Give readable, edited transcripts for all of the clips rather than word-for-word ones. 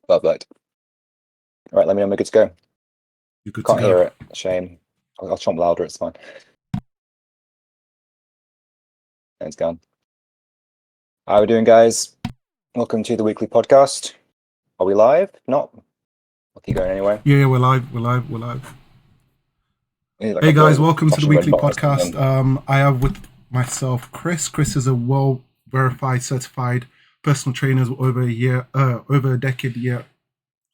Perfect. All right, let me know when we're good to go. You're good Can't to go. hear it. Shame. I'll chomp louder. It's fine. It's gone. How are we doing, guys? Welcome to the weekly podcast. Are we live? Not. I'll keep going anyway. Yeah, we're live. Hey guys, welcome to the weekly podcast. I have with myself Chris. Chris is a well-verified, certified personal trainer with over a decade.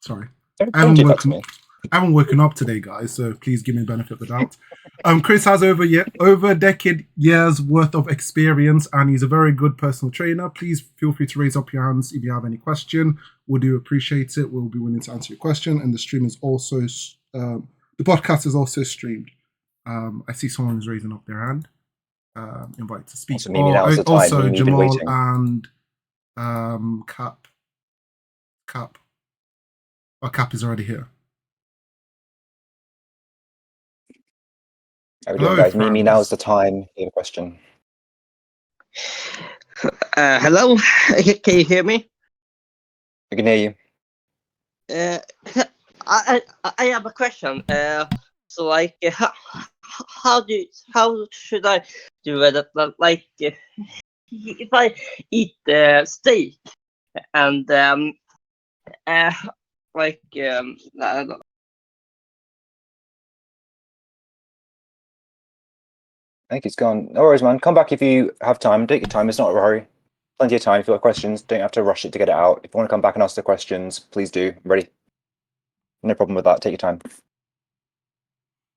Sorry, I haven't woken up today, guys. So please give me the benefit of the doubt. Chris has over a decade years worth of experience, and he's a very good personal trainer. Please feel free to raise up your hands if you have any question. We do appreciate it. We'll be willing to answer your question. And the stream is also the podcast is also streamed. I see someone is raising up their hand. Invite to speak. Also Jamal and Cap. Oh, Cap is already here. How are we doing, guys? Mimi, now's the time. You have a question. Hello, can you hear me? I can hear you. I have a question. So like, how should I do it? Like, if I eat steak and I think he's gone. No worries, man. Come back if you have time. Take your time. It's not a hurry. Plenty of time. If you have questions, don't have to rush it to get it out. If you want to come back and ask the questions, please do. I'm ready. No problem with that. Take your time.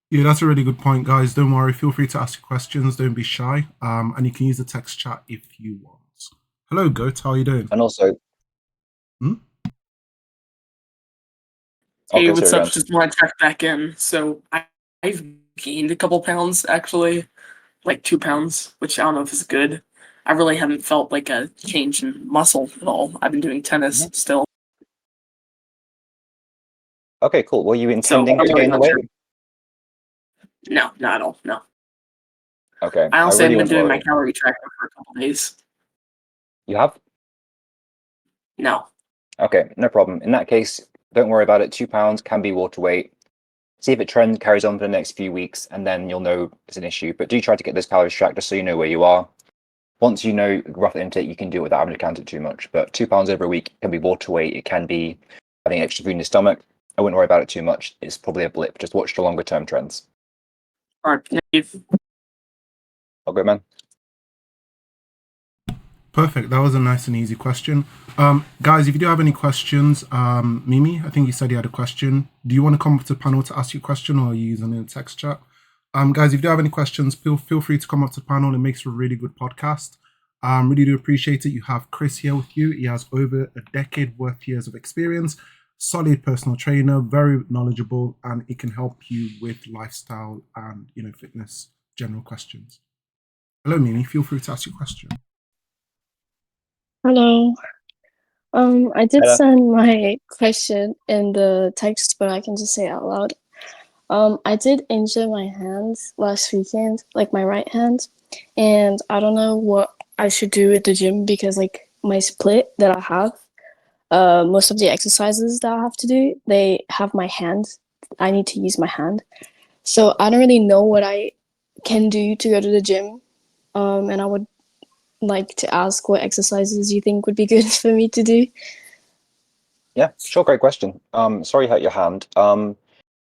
Yeah, that's a really good point, guys. Don't worry. Feel free to ask your questions. Don't be shy. And you can use the text chat if you want. Hello, Goat. How are you doing? And also... Hey, what's up? Just want to check back in. So I've gained a couple pounds, actually. Like 2 pounds, which I don't know if is good. I really haven't felt like a change in muscle at all. I've been doing tennis still. Okay, cool. Were you intending to gain the weight? No, not at all. No. Okay. I also haven't been doing my calorie tracker for a couple days. You have? No. Okay, no problem. In that case, don't worry about it. 2 pounds can be water weight. See if it trend carries on for the next few weeks, and then you'll know it's an issue. But do try to get those calories tracked just so you know where you are. Once you know rough intake, you can do it without having to count it too much. But 2 pounds over a week can be water weight. It can be having extra food in your stomach. I wouldn't worry about it too much. It's probably a blip. Just watch the longer term trends. All right, thank you. All good, man. Perfect. That was a nice and easy question. Guys, if you do have any questions, Mimi, I think you said you had a question. Do you want to come up to the panel to ask your question, or are you using the text chat? Guys, if you do have any questions, feel free to come up to the panel. It makes for a really good podcast. Really do appreciate it. You have Chris here with you. He has over a decade worth years of experience, solid personal trainer, very knowledgeable, and it can help you with lifestyle and fitness general questions. Hello, Mimi. Feel free to ask your question. Hello. I did send my question in the text, but I can just say it out loud. I did injure my hands last weekend, like my right hand, and I don't know what I should do at the gym because like my split that I have, most of the exercises that I have to do, they have my hand. I need to use my hand. So I don't really know what I can do to go to the gym. And I would like to ask what exercises you think would be good for me to do. Yeah, sure. Great question. Sorry you hurt your hand.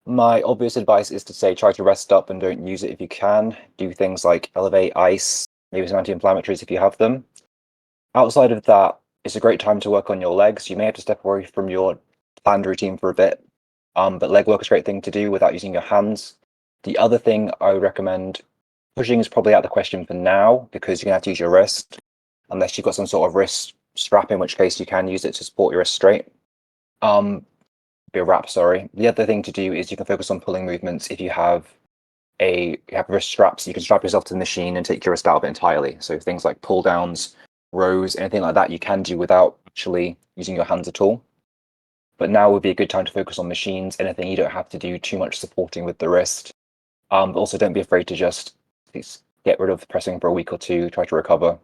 My obvious advice is to say try to rest up and don't use it if you can. Do things like elevate, ice, maybe some anti-inflammatories if you have them. Outside of that, it's a great time to work on your legs. You may have to step away from your planned routine for a bit, but leg work is a great thing to do without using your hands. The other thing I would recommend, pushing is probably out of the question for now because you're going to have to use your wrist, unless you've got some sort of wrist strap, in which case you can use it to support your wrist straight. Be a wrap, sorry. The other thing to do is you can focus on pulling movements. If you have wrist straps, you can strap yourself to the machine and take your wrist out of it entirely. So things like pull downs, rows, anything like that you can do without actually using your hands at all. But now would be a good time to focus on machines, anything you don't have to do too much supporting with the wrist. But also don't be afraid to just get rid of pressing for a week or two, try to recover,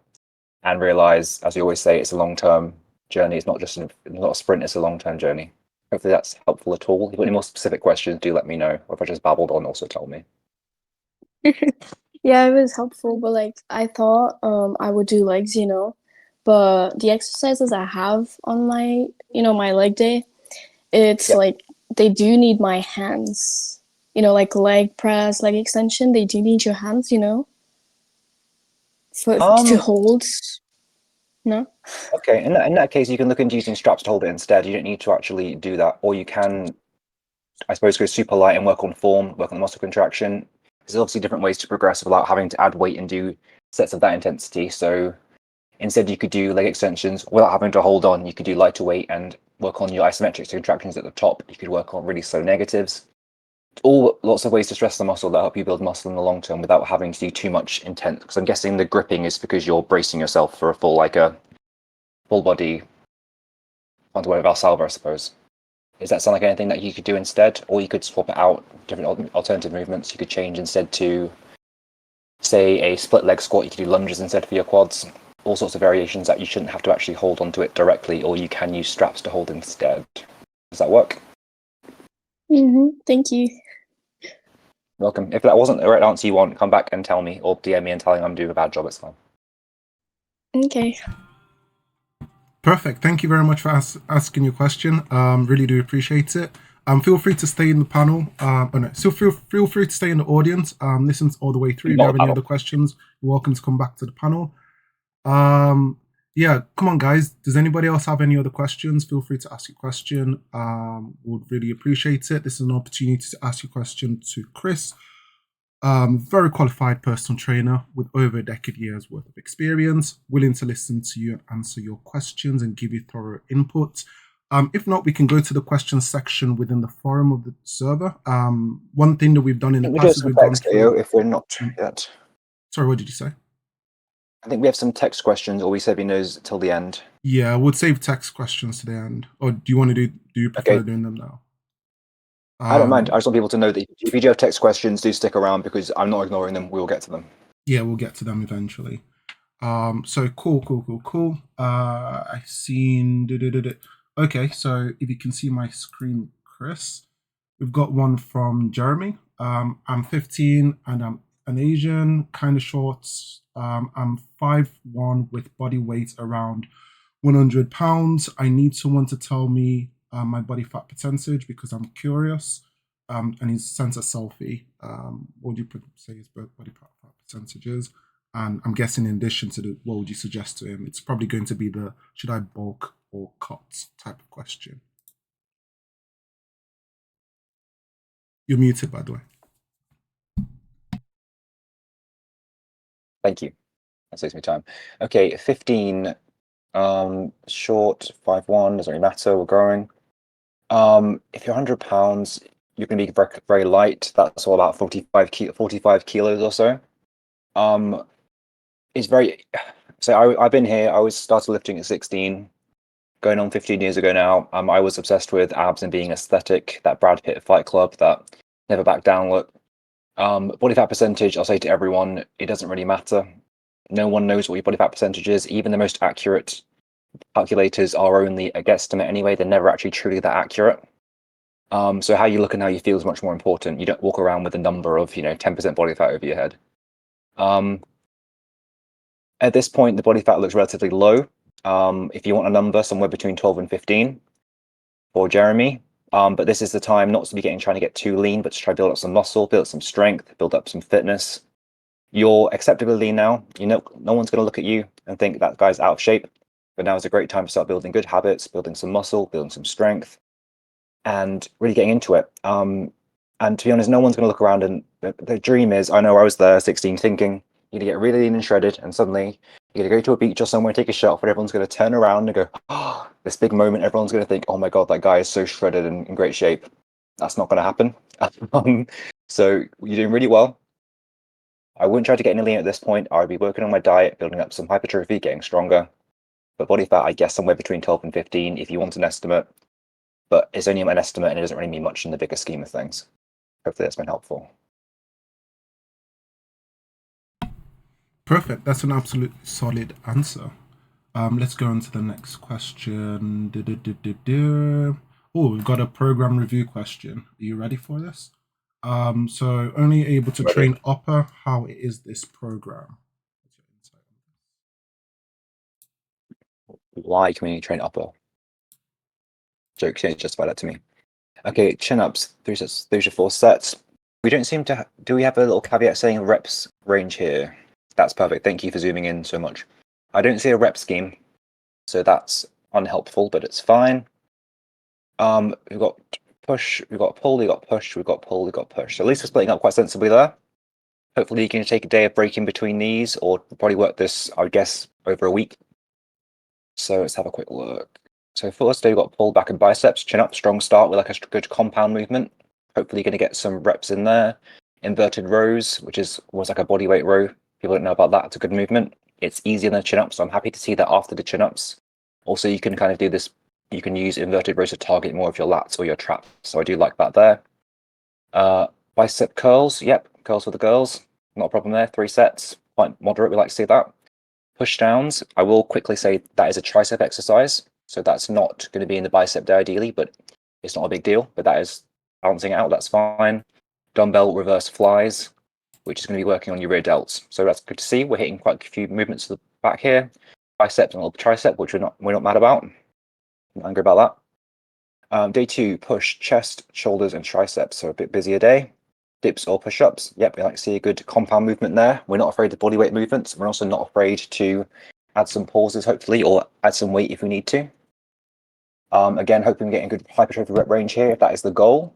and realize, as we always say, it's a long-term journey. It's not a sprint, it's a long-term journey. Hopefully that's helpful at all. If you've got any more specific questions, do let me know. Or if I just babbled on, also tell me. Yeah, it was helpful, but like I thought I would do legs, but the exercises I have on my, my leg day, it's like they do need my hands. Like leg press, leg extension, they do need your hands, to hold. No? Okay, in that case, you can look into using straps to hold it instead. You don't need to actually do that. Or you can, I suppose, go super light and work on form, work on the muscle contraction. There's obviously different ways to progress without having to add weight and do sets of that intensity. So instead, you could do leg extensions without having to hold on. You could do lighter weight and work on your isometric contractions at the top. You could work on really slow negatives. All lots of ways to stress the muscle that help you build muscle in the long term without having to do too much intense. Because I'm guessing the gripping is because you're bracing yourself for a full body onto a Valsalva, I suppose. Does that sound like anything that you could do instead? Or you could swap it out, different alternative movements. You could change instead to, say, a split leg squat. You could do lunges instead for your quads. All sorts of variations that you shouldn't have to actually hold onto it directly, or you can use straps to hold instead. Does that work? Thank you. Welcome. If that wasn't the right answer you want, come back and tell me, or DM me and tell me I'm doing a bad job. It's fine. Okay. Perfect. Thank you very much for asking your question. Really do appreciate it. Feel free to stay in the panel. So feel free to stay in the audience. Listen all the way through. If you have any other questions, you're welcome to come back to the panel. Yeah, come on, guys. Does anybody else have any other questions? Feel free to ask your question. Would really appreciate it. This is an opportunity to ask your question to Chris. Very qualified personal trainer with over a decade years worth of experience, willing to listen to you and answer your questions and give you thorough input. If not, we can go to the questions section within the forum of the server. One thing that we've done in the past is we've gone through. If we're not yet. Sorry, what did you say? I think we have some text questions, or we said we knows till the end. Yeah, we'll save text questions to the end. Or do you want to do you prefer doing them now? I don't mind. I just want people to know that if you do have text questions, do stick around because I'm not ignoring them. We will get to them. Yeah, we'll get to them eventually. So cool. I've seen. Okay, so if you can see my screen, Chris, we've got one from Jeremy. I'm 15 and I'm an Asian, kind of short. I'm 5'1" with body weight around 100 pounds. I need someone to tell me my body fat percentage because I'm curious. And he's sent a selfie. What would you say his body fat percentage is? And I'm guessing in addition to what would you suggest to him? It's probably going to be the should I bulk or cut type of question. You're muted, by the way. Thank you. That saves me time. Okay, 15, short, 5'1", doesn't really matter, we're growing. If you're 100 pounds, you're going to be very, very light. That's all about 45 kilos or so. It's very, so I've been here, I started lifting at 16, going on 15 years ago now. I was obsessed with abs and being aesthetic, that Brad Pitt Fight Club, that never back down look. Body fat percentage, I'll say to everyone, it doesn't really matter. No one knows what your body fat percentage is. Even the most accurate calculators are only a guesstimate anyway. They're never actually truly that accurate. So how you look and how you feel is much more important. You don't walk around with a number of 10% body fat over your head. At this point, the body fat looks relatively low. If you want a number, somewhere between 12 and 15 for Jeremy. But this is the time not to be trying to get too lean, but to try to build up some muscle, build up some strength, build up some fitness. You're acceptably lean now. No one's going to look at you and think that guy's out of shape. But now is a great time to start building good habits, building some muscle, building some strength, and really getting into it. And to be honest, no one's going to look around and the dream is, I know I was there 16 thinking, you're going to get really lean and shredded, and suddenly you're going to go to a beach or somewhere and take a shot, but everyone's going to turn around and go, oh, this big moment, everyone's going to think, oh my God, that guy is so shredded and in great shape. That's not going to happen. So you're doing really well. I wouldn't try to get any lean at this point. I would be working on my diet, building up some hypertrophy, getting stronger. But body fat, I guess somewhere between 12 and 15 if you want an estimate. But it's only an estimate and it doesn't really mean much in the bigger scheme of things. Hopefully that's been helpful. Perfect. That's an absolute solid answer. Let's go on to the next question. Oh, we've got a program review question. Are you ready for this? So only able to train upper. How is this program? Why can we only train upper? Joe, can you justify that to me? Okay, chin-ups, 3 to 4 sets. We don't seem to... Do we have a little caveat saying reps range here? That's perfect. Thank you for zooming in so much. I don't see a rep scheme, so that's unhelpful, but it's fine. We've got push, we've got pull, we've got push, we've got pull, we've got push. So at least we're splitting up quite sensibly there. Hopefully you can take a day of break in between these, or probably work this, I would guess, over a week. So let's have a quick look. So first day we've got pull back and biceps, chin up, strong start with like a good compound movement. Hopefully you're going to get some reps in there. Inverted rows, which is almost like a body weight row. People don't know about that. It's a good movement. It's easier than chin up, so I'm happy to see that after the chin ups. Also, you can kind of do this. You can use inverted rows to target more of your lats or your traps. So I do like that there. Bicep curls. Yep, curls for the girls. Not a problem there. 3 sets. Quite moderate. We like to see that. Push downs. I will quickly say that is a tricep exercise. So that's not going to be in the bicep day ideally, but it's not a big deal. But that is balancing out. That's fine. Dumbbell reverse flies, which is going to be working on your rear delts. So that's good to see. We're hitting quite a few movements to the back here. Biceps and a little tricep, which we're not mad about. I'm not angry about that. Day 2, push, chest, shoulders, and triceps. So a bit busier day. Dips or push-ups. Yep, we like to see a good compound movement there. We're not afraid of body weight movements. We're also not afraid to add some pauses, hopefully, or add some weight if we need to. Again, hoping we're getting good hypertrophy rep range here, if that is the goal.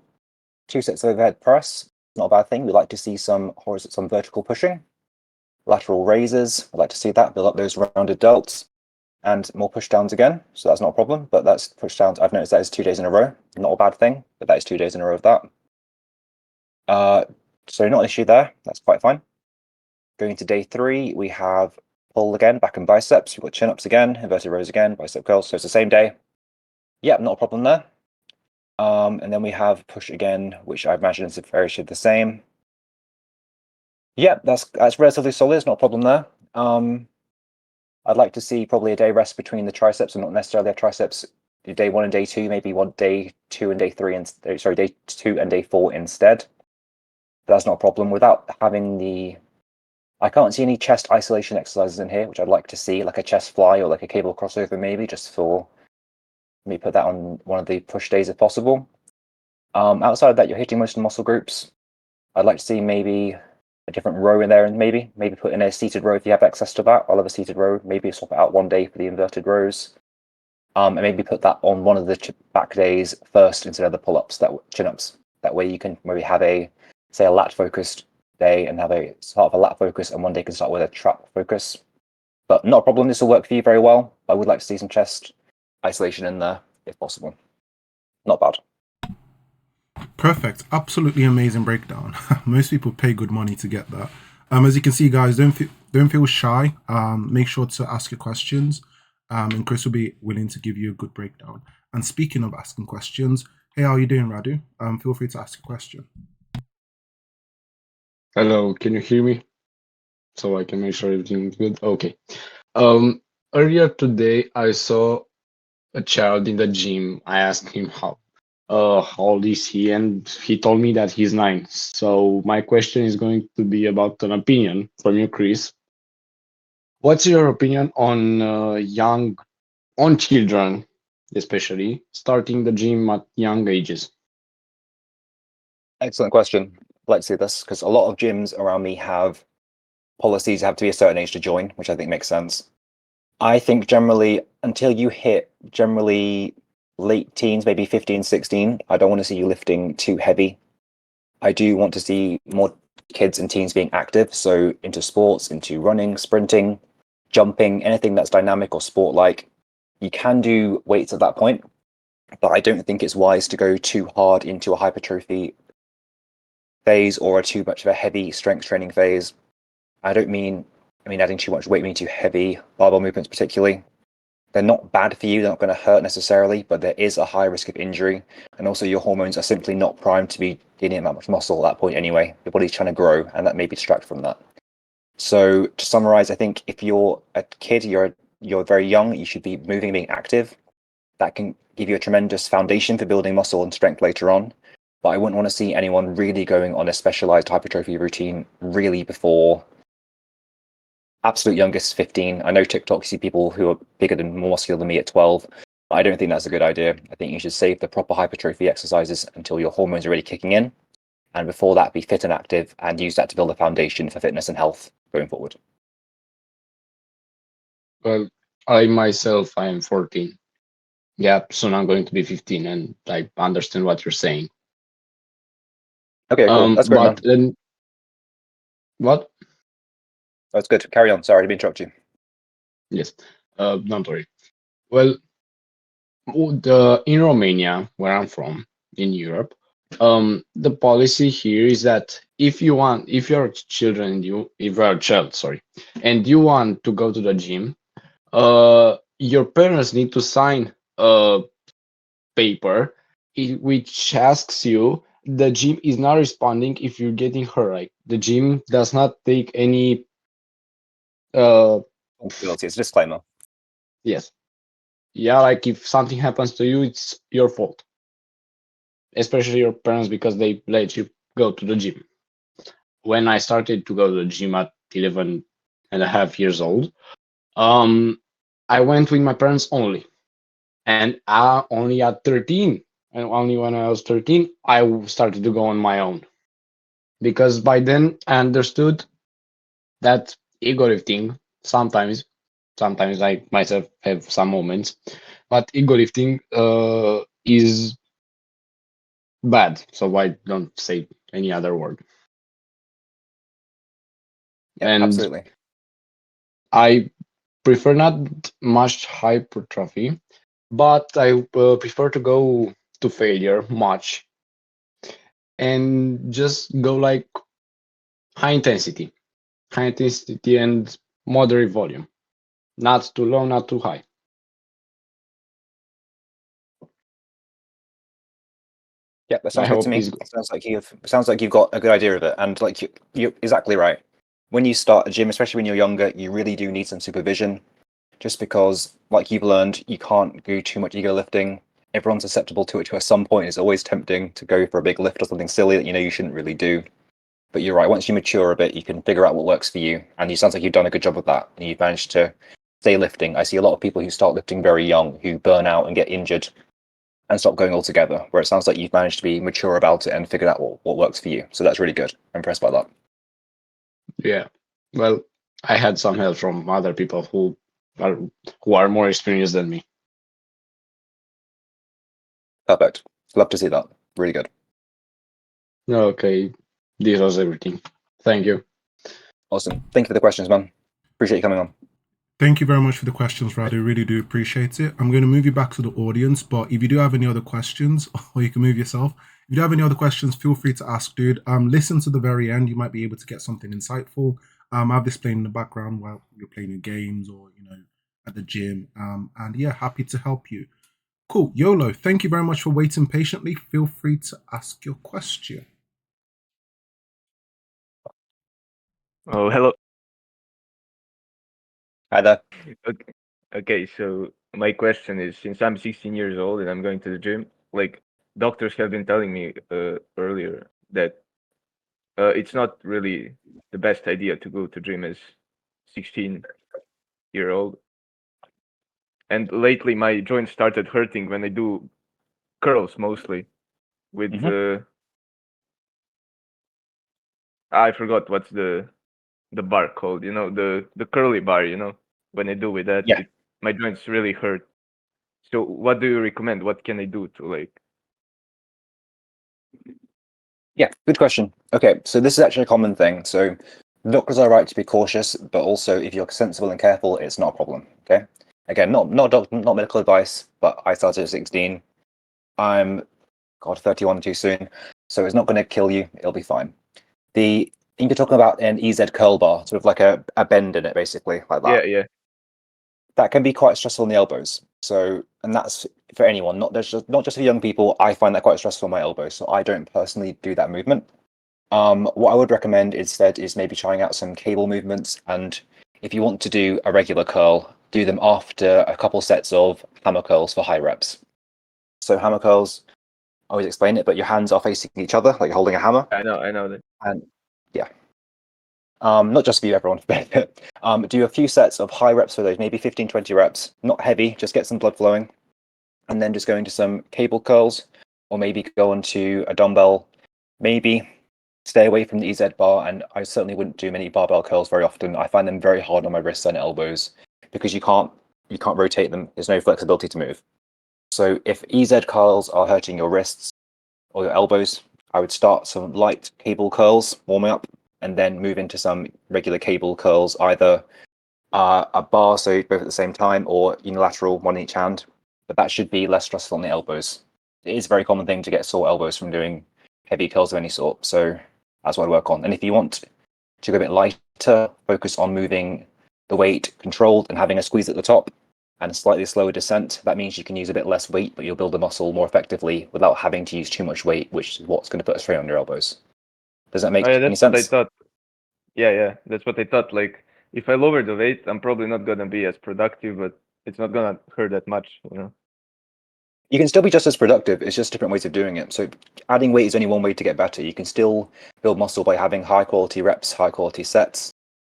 2 sets of overhead press. Not a bad thing. We like to see some vertical pushing. Lateral raises. I'd like to see that. Build up those rounded delts. And more push downs again. So that's not a problem. But that's push downs. I've noticed that is 2 days in a row. Not a bad thing, but that is 2 days in a row of that. So not an issue there. That's quite fine. Going to day 3, we have pull again, back and biceps. We've got chin ups again, inverted rows again, bicep curls. So it's the same day. Yeah, not a problem there. And then we have push again, which I imagine is very much the same. Yeah, that's relatively solid. It's not a problem there. I'd like to see probably a day rest between the triceps and not necessarily a triceps day 1 and day 2, maybe day 2 and day 3, and day 2 and day 4 instead. But that's not a problem without having the. I can't see any chest isolation exercises in here, which I'd like to see, like a chest fly or like a cable crossover, maybe just for. Let me put that on one of the push days if possible. Outside of that, you're hitting most of the muscle groups. I'd like to see maybe a different row in there, and maybe put in a seated row if you have access to that. I'll have a seated row. Maybe swap it out one day for the inverted rows, and maybe put that on one of the back days first instead of the pull-ups, chin-ups. That way you can maybe have a lat focused day and have a start of a lat focus, and one day can start with a trap focus. But not a problem. This will work for you very well. I would like to see some chest isolation in there if possible. Not bad. Perfect. Absolutely amazing breakdown. Most people pay good money to get that. As you can see, guys, don't feel shy. Make sure to ask your questions, and Chris will be willing to give you a good breakdown. And speaking of asking questions, hey, how are you doing, Radu? Feel free to ask a question. Hello, can you hear me? So I can make sure everything's good. Okay. Earlier today, I saw a child in the gym. I asked him how old is he, and he told me that he's 9. So my question is going to be about an opinion from you, Chris. What's your opinion on children, especially starting the gym at young ages? Excellent question. Let's see this, because a lot of gyms around me have policies you have to be a certain age to join, which I think makes sense. I think generally until you hit generally late teens, maybe 15, 16, I don't want to see you lifting too heavy. I do want to see more kids and teens being active, so into sports, into running, sprinting, jumping, anything that's dynamic or sport-like. You can do weights at that point, but I don't think it's wise to go too hard into a hypertrophy phase or too much of a heavy strength training phase. I mean adding too much weight, meaning too heavy barbell movements particularly. They're not bad for you, they're not going to hurt necessarily, but there is a high risk of injury. And also your hormones are simply not primed to be gaining that much muscle at that point anyway. Your body's trying to grow, and that may be distract from that. So to summarize, I think if you're a kid, you're you're very young, you should be moving and being active. That can give you a tremendous foundation for building muscle and strength later on. But I wouldn't want to see anyone really going on a specialized hypertrophy routine really before absolute youngest 15. I know TikTok, you see people who are bigger than more muscular than me at 12. But I don't think that's a good idea. I think you should save the proper hypertrophy exercises until your hormones are really kicking in. And before that, be fit and active and use that to build a foundation for fitness and health going forward. Well, I myself, I am 14. Yeah, soon I'm going to be 15, and I understand what you're saying. Okay, cool. That's great, man. But then, what? That's good. Carry on. Sorry to interrupt you. Yes, don't worry. Well, in Romania, where I'm from, in Europe, the policy here is that if you're children, if you're a child, sorry, and you want to go to the gym, your parents need to sign a paper which asks you, the gym is not responding if you're getting hurt. Like, the gym does not take any It's a disclaimer. yes. Yeah, like if something happens to you, it's your fault. Especially your parents, because they let you go to the gym. When I started to go to the gym at 11 and a half years old, I went with my parents only. And only at 13, and only when I was 13, I started to go on my own. Because by then I understood that ego lifting, sometimes I myself have some moments, but ego lifting is bad. So I don't say any other word. Yeah, And absolutely. I prefer not much hypertrophy, but I prefer to go to failure much and just go like high intensity and moderate volume, not too low, not too high. Yeah, that I sounds good to hope me. it's It sounds like you've got a good idea of it, and like you're exactly right. When you start a gym, especially when you're younger, you really do need some supervision, just because, like you've learned, you can't do too much ego lifting. Everyone's susceptible to it. To at some point, it's always tempting to go for a big lift or something silly that you know you shouldn't really do. But you're right. Once you mature a bit, you can figure out what works for you, and it sounds like you've done a good job of that. And you've managed to stay lifting. I see a lot of people who start lifting very young, who burn out and get injured and stop going altogether, where it sounds like you've managed to be mature about it and figured out what works for you. So that's really good. I'm impressed by that. Yeah. Well, I had some help from other people who are more experienced than me. Perfect. Love to see that. Really good. Okay, this was everything. Thank you. Awesome. Thank you for the questions, man. Appreciate you coming on. Thank you very much for the questions, Radu. Really do appreciate it. I'm going to move you back to the audience, but if you do have any other questions, or you can move yourself. If you do have any other questions, feel free to ask, dude. Listen to the very end. You might be able to get something insightful. I have this playing in the background while you're playing your games or, at the gym. And yeah, happy to help you. Cool. YOLO, thank you very much for waiting patiently. Feel free to ask your question. Oh, hello. Hi there. Okay, so my question is, since I'm 16 years old and I'm going to the gym, like doctors have been telling me earlier that it's not really the best idea to go to gym as 16-year-old. And lately my joints started hurting when I do curls mostly with I forgot what's the bar called, the curly bar, when I do with that, Yeah. my joints really hurt. So what do you recommend? What can I do to like? Yeah, good question. Okay, so this is actually a common thing. So doctors are right to be cautious, but also if you're sensible and careful, it's not a problem. Okay. Again, not medical advice, but I started at 16. I'm 31 too soon, so it's not going to kill you. It'll be fine. You're talking about an EZ curl bar, sort of like a bend in it, basically, like that. Yeah. That can be quite stressful in the elbows. So, and that's for anyone, not just for young people. I find that quite stressful on my elbows, so I don't personally do that movement. What I would recommend instead is maybe trying out some cable movements. And if you want to do a regular curl, do them after a couple sets of hammer curls for high reps. So hammer curls, I always explain it, but your hands are facing each other, like you're holding a hammer. I know that. And yeah. Not just for you, everyone. Do a few sets of high reps for those, maybe 15, 20 reps. Not heavy, just get some blood flowing. And then just go into some cable curls, or maybe go onto a dumbbell. Maybe stay away from the EZ bar, and I certainly wouldn't do many barbell curls very often. I find them very hard on my wrists and elbows because you can't rotate them. There's no flexibility to move. So if EZ curls are hurting your wrists or your elbows, I would start some light cable curls, warming up, and then move into some regular cable curls, either a bar, so both at the same time, or unilateral, one in each hand. But that should be less stressful on the elbows. It is a very common thing to get sore elbows from doing heavy curls of any sort, so that's what I work on. And if you want to go a bit lighter, focus on moving the weight controlled and having a squeeze at the top and a slightly slower descent. That means you can use a bit less weight, but you'll build the muscle more effectively without having to use too much weight, which is what's going to put a strain on your elbows. Does that make any That's sense? what I thought. Yeah, that's what I thought. Like, if I lower the weight, I'm probably not gonna be as productive, but it's not gonna hurt that much, you know. You can still be just as productive. It's just different ways of doing it. So adding weight is only one way to get better. You can still build muscle by having high quality reps, high quality sets.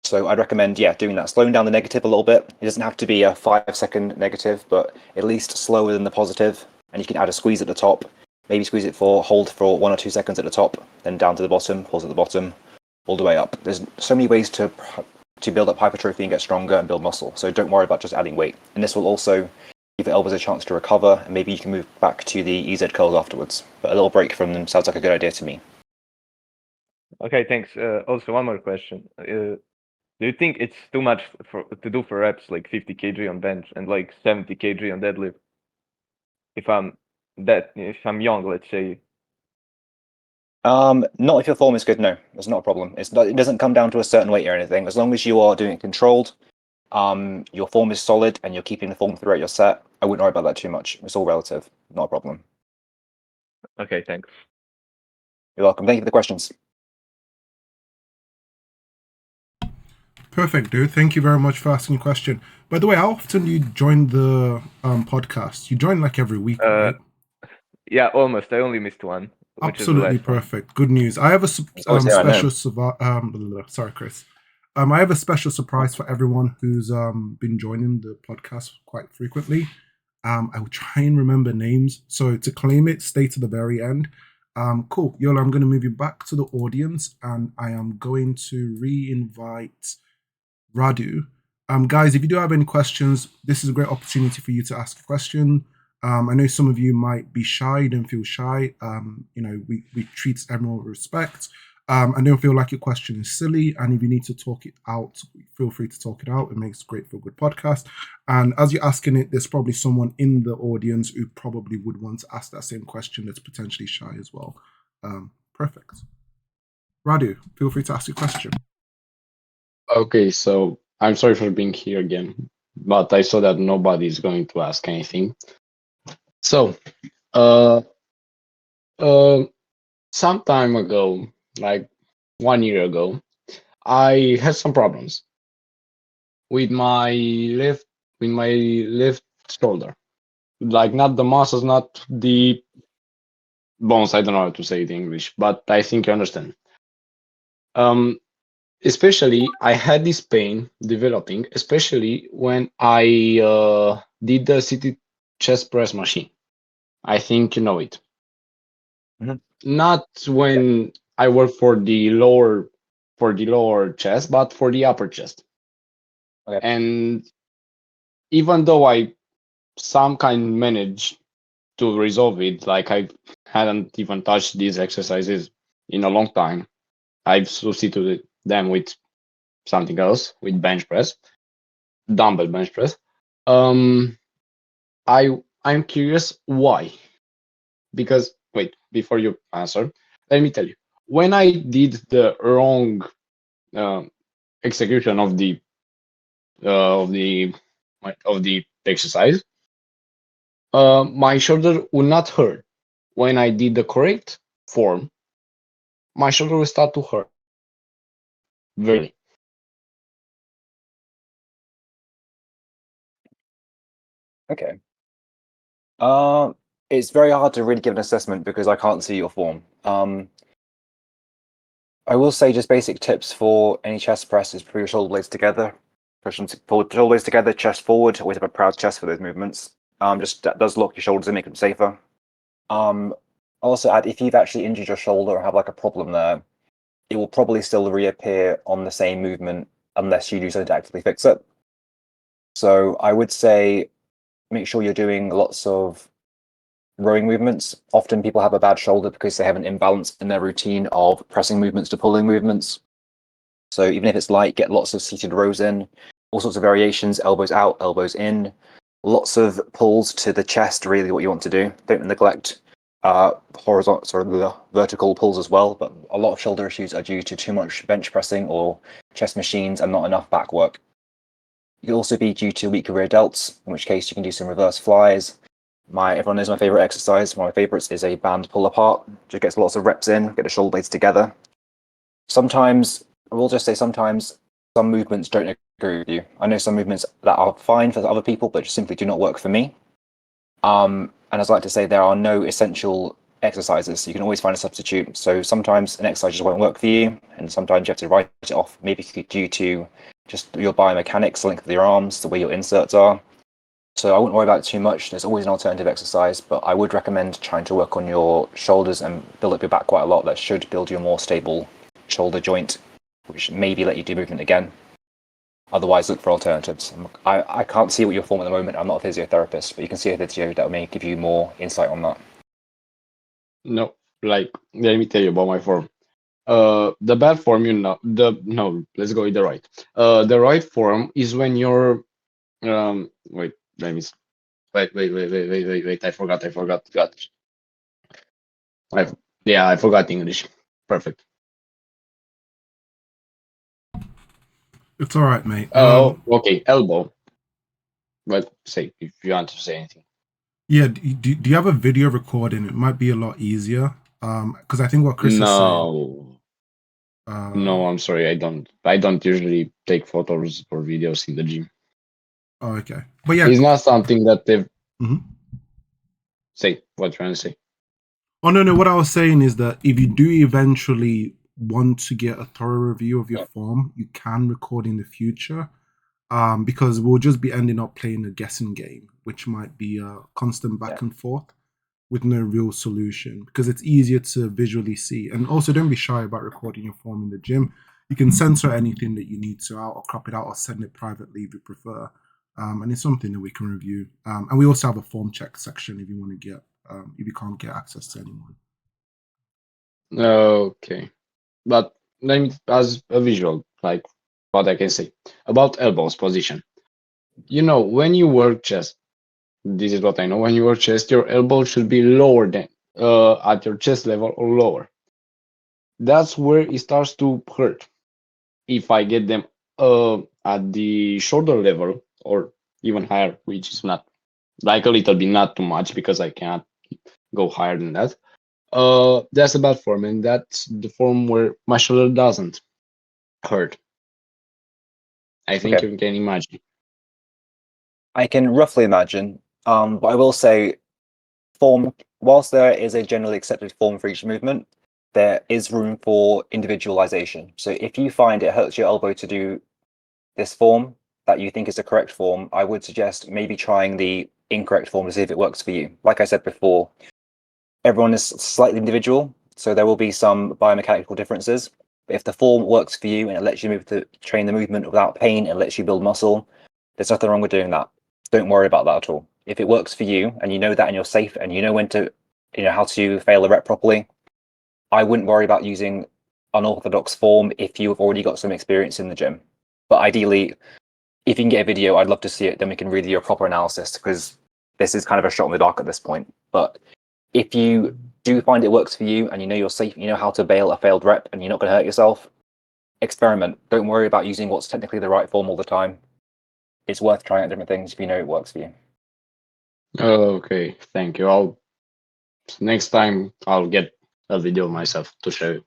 So I'd recommend, doing that, slowing down the negative a little bit. It doesn't have to be a 5-second negative, but at least slower than the positive. And you can add a squeeze at the top. Maybe squeeze it hold for 1 or 2 seconds at the top, then down to the bottom, pause at the bottom, all the way up. There's so many ways to build up hypertrophy and get stronger and build muscle. So don't worry about just adding weight. And this will also give the elbows a chance to recover, and maybe you can move back to the EZ curls afterwards. But a little break from them sounds like a good idea to me. Okay, thanks. Also, one more question. Do you think it's too much to do for reps, like 50 kg on bench and like 70 kg on deadlift? If I'm young, let's say. Not if your form is good. No, that's not a problem. It doesn't come down to a certain weight or anything. As long as you are doing it controlled, your form is solid, and you're keeping the form throughout your set, I wouldn't worry about that too much. It's all relative. Not a problem. Okay, thanks. You're welcome. Thank you for the questions. Perfect, dude. Thank you very much for asking the question. By the way, how often do you join the podcast? You join like every week, right? Yeah, almost. I only missed one. Absolutely perfect. Good news. I have a special sorry, Chris. I have a special surprise for everyone who's been joining the podcast quite frequently. I will try and remember names. So to claim it, stay to the very end. Cool. Yola, I'm going to move you back to the audience, and I am going to re-invite Radu. Guys, if you do have any questions, this is a great opportunity for you to ask a question. I know some of you might be shy, don't feel shy. We treat everyone with respect. And don't feel like your question is silly. And if you need to talk it out, feel free to talk it out. It makes great for a good podcast. And as you're asking it, there's probably someone in the audience who probably would want to ask that same question that's potentially shy as well. Perfect. Radu, feel free to ask your question. Okay, so I'm sorry for being here again, but I saw that nobody's going to ask anything. So, some time ago, like 1 year ago, I had some problems with my left shoulder. Like, not the muscles, not the bones. I don't know how to say it in English, but I think you understand. Especially, I had this pain developing, especially when I did the seated chest press machine. I think you know it. Mhm. Not when I work for the lower chest, but for the upper chest. Okay. And even though I some kind managed to resolve it, like I hadn't even touched these exercises in a long time, I've substituted them with something else, with bench press, dumbbell bench press. I'm curious why. Because wait, before you answer, let me tell you. When I did the wrong execution of the exercise, my shoulder will not hurt. When I did the correct form, my shoulder will start to hurt. Very. Okay. It's very hard to really give an assessment because I can't see your form. I will say just basic tips for any chest press is pull your shoulder blades together. Pull the shoulder blades together, chest forward. Always have a proud chest for those movements. Just that does lock your shoulders and make them safer. Also add if you've actually injured your shoulder or have like a problem there, it will probably still reappear on the same movement unless you do something to actively fix it. So I would say make sure you're doing lots of rowing movements. Often people have a bad shoulder because they have an imbalance in their routine of pressing movements to pulling movements. So even if it's light, get lots of seated rows in, all sorts of variations, elbows out, elbows in, lots of pulls to the chest, really what you want to do. Don't neglect horizontal, the vertical pulls as well, but a lot of shoulder issues are due to too much bench pressing or chest machines and not enough back work. It could also be due to weaker rear delts, in which case you can do some reverse flies. Everyone knows my favorite exercise. One of my favorites is a band pull apart. Just gets lots of reps in, get the shoulder blades together. Sometimes, I will just say sometimes some movements don't agree with you. I know some movements that are fine for other people, but just simply do not work for me. And as I like to say, there are no essential exercises. So you can always find a substitute. So sometimes an exercise just won't work for you, and sometimes you have to write it off, maybe due to just your biomechanics, the length of your arms, the way your inserts are. So I wouldn't worry about it too much. There's always an alternative exercise, but I would recommend trying to work on your shoulders and build up your back quite a lot. That should build you a more stable shoulder joint, which maybe let you do movement again. Otherwise, look for alternatives. I can't see what your form at the moment. I'm not a physiotherapist, but you can see a video that may give you more insight on that. No, like let me tell you about my form. The bad form, let's go with the right. The right form is when you're wait, let me wait. I forgot. God. I forgot English. Perfect. It's all right, mate. Okay, elbow. But say if you want to say anything. Yeah, do you have a video recording? It might be a lot easier. Because I think what Chris is saying. No, I'm sorry. I don't usually take photos or videos in the gym. Oh, okay. But yeah, it's not something that they've. Mm-hmm. Say what you're trying to say. Oh no! What I was saying is that if you do eventually want to get a thorough review of your form, you can record in the future. Because we'll just be ending up playing a guessing game, which might be a constant back and forth with no real solution, because it's easier to visually see. And also, don't be shy about recording your form in the gym. You can censor anything that you need to out, or crop it out, or send it privately if you prefer. And it's something that we can review. And we also have a form check section if you want to get, if you can't get access to anyone. Okay, but let me, as a visual, like what I can say about elbows position. When you work chest, this is what I know. When you work chest, your elbow should be lower than at your chest level or lower. That's where it starts to hurt. If I get them at the shoulder level or even higher, which is not like a little bit, not too much because I cannot go higher than that. That's a bad form, and that's the form where my shoulder doesn't hurt. I think you can imagine. I can roughly imagine, but I will say, whilst there is a generally accepted form for each movement, there is room for individualization. So if you find it hurts your elbow to do this form that you think is the correct form, I would suggest maybe trying the incorrect form to see if it works for you. Like I said before, everyone is slightly individual, so there will be some biomechanical differences. But if the form works for you and it lets you train the movement without pain and lets you build muscle, there's nothing wrong with doing that. Don't worry about that at all. If it works for you and you know that and you're safe and you know when to, how to fail a rep properly, I wouldn't worry about using unorthodox form if you've already got some experience in the gym. But ideally, if you can get a video, I'd love to see it. Then we can really do a proper analysis, because this is kind of a shot in the dark at this point. But if you do find it works for you and you know you're safe, you know how to bail a failed rep and you're not going to hurt yourself, experiment. Don't worry about using what's technically the right form all the time. It's worth trying out different things if you know it works for you. Okay, thank you. Next time I'll get a video myself to show you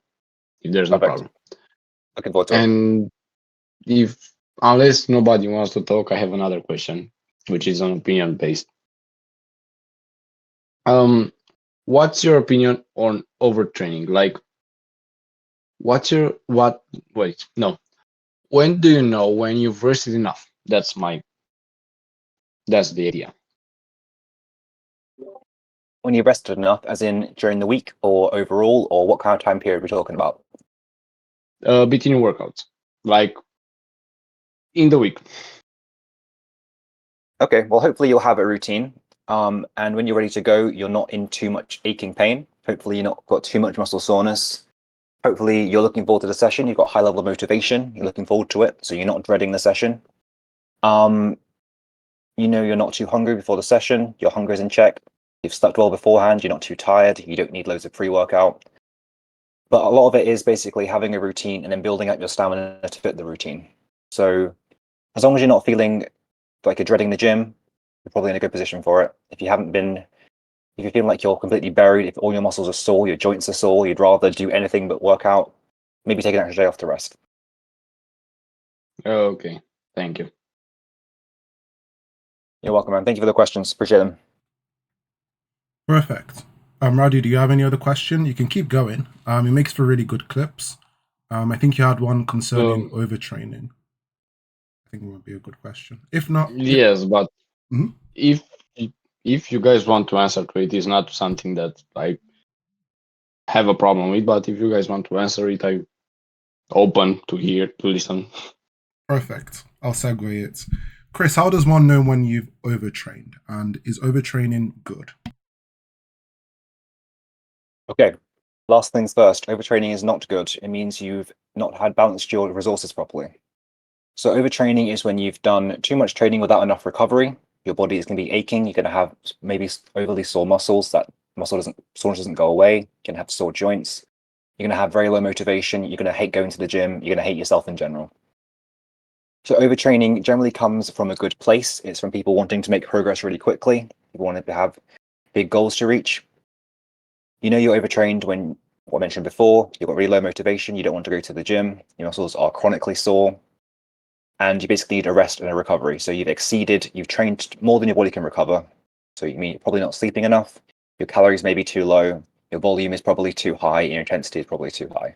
if there's no problem. Looking forward to it. And unless nobody wants to talk, I have another question, which is on opinion based. What's your opinion on overtraining? Like, what's your what? Wait, no. When do you know when you've rested enough? That's the idea. When you rested enough, as in during the week or overall, or what kind of time period we're talking about? Between workouts, like in the week. Okay, well, hopefully you'll have a routine. And when you're ready to go, you're not in too much aching pain. Hopefully you're not got too much muscle soreness. Hopefully you're looking forward to the session. You've got high level of motivation. You're looking forward to it, so you're not dreading the session. You know you're not too hungry before the session. Your hunger is in check. You've slept well beforehand. You're not too tired. You don't need loads of pre-workout. But a lot of it is basically having a routine and then building up your stamina to fit the routine. So as long as you're not feeling like you're dreading the gym, you're probably in a good position for it. If you feel like you're completely buried, if all your muscles are sore, your joints are sore, you'd rather do anything but work out, maybe take an extra day off to rest. Okay, thank you. You're welcome, man. Thank you for the questions. Appreciate them. Perfect. Radu, do you have any other question? You can keep going. It makes for really good clips. I think you had one concerning overtraining. I think it would be a good question. If not, yes, but Mhm. if you guys want to answer to it, it's not something that I have a problem with. But if you guys want to answer it, I'm open to hear to listen. Perfect. I'll segue it. Chris, how does one know when you've overtrained? And is overtraining good? Okay. Last things first, overtraining is not good. It means you've not had balanced your resources properly. So overtraining is when you've done too much training without enough recovery. Your body is going to be aching. You're going to have maybe overly sore muscles. That soreness doesn't go away. You're going to have sore joints. You're going to have very low motivation. You're going to hate going to the gym. You're going to hate yourself in general. So overtraining generally comes from a good place. It's from people wanting to make progress really quickly. People want to have big goals to reach. You know you're overtrained when, what I mentioned before, you've got really low motivation. You don't want to go to the gym. Your muscles are chronically sore. And you basically need a rest and a recovery. So you've trained more than your body can recover. So you mean you're probably not sleeping enough. Your calories may be too low. Your volume is probably too high. And your intensity is probably too high.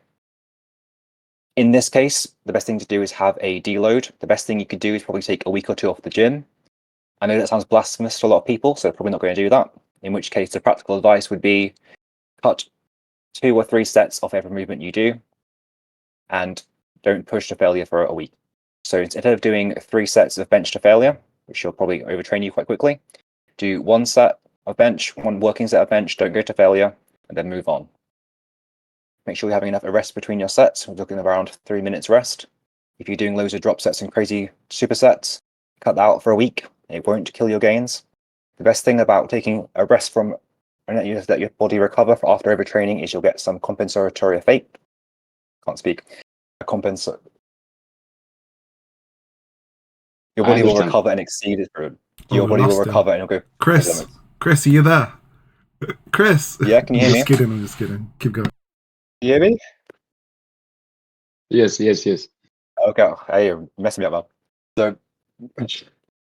In this case, the best thing to do is have a deload. The best thing you could do is probably take a week or two off the gym. I know that sounds blasphemous to a lot of people, so probably not going to do that. In which case, the practical advice would be cut 2 or 3 sets of every movement you do and don't push to failure for a week. So instead of doing 3 sets of bench to failure, which will probably overtrain you quite quickly, do 1 set of bench, 1 working set of bench, don't go to failure, and then move on. Make sure you're having enough rest between your sets. We're looking around 3 minutes rest. If you're doing loads of drop sets and crazy supersets, cut that out for a week. It won't kill your gains. The best thing about taking a rest from and let your body recover after overtraining is you'll get some compensatory effect. Can't speak. Your body will recover and exceed its food. Your body will recover and you'll go. Chris, are you there? Chris. Yeah, can you hear me? I'm just kidding. Keep going. You hear me? Yes. Okay, hey, you're messing me up, man. So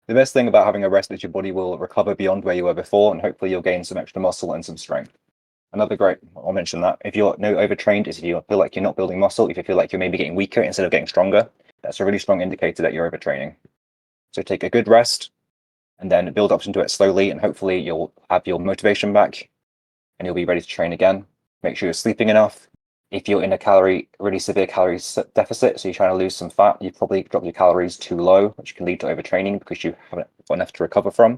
the best thing about having a rest is your body will recover beyond where you were before, and hopefully you'll gain some extra muscle and some strength. Another great, I'll mention that. If you're no overtrained, is if you feel like you're not building muscle, if you feel like you're maybe getting weaker instead of getting stronger, that's a really strong indicator that you're overtraining. So take a good rest and then build up into it slowly, and hopefully you'll have your motivation back and you'll be ready to train again. Make sure you're sleeping enough. If you're in a really severe calorie deficit, so you're trying to lose some fat, you probably drop your calories too low, which can lead to overtraining because you haven't got enough to recover from.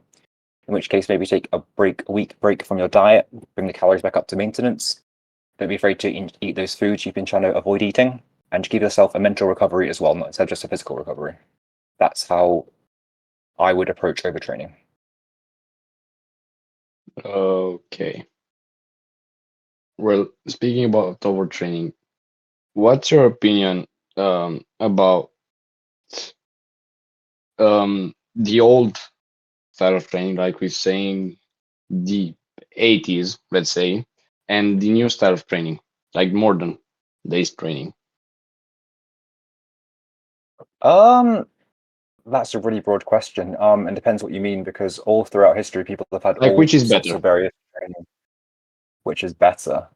In which case, maybe take a week break from your diet, bring the calories back up to maintenance. Don't be afraid to eat those foods you've been trying to avoid eating, and give yourself a mental recovery as well, not instead of just a physical recovery. That's how I would approach overtraining. Okay. Well, speaking about overtraining, what's your opinion about the old style of training, like we're saying the 80s, let's say, and the new style of training, like modern days training? That's a really broad question. And depends what you mean, because all throughout history, people have had Like, all which is sorts better? of various. training, which is better?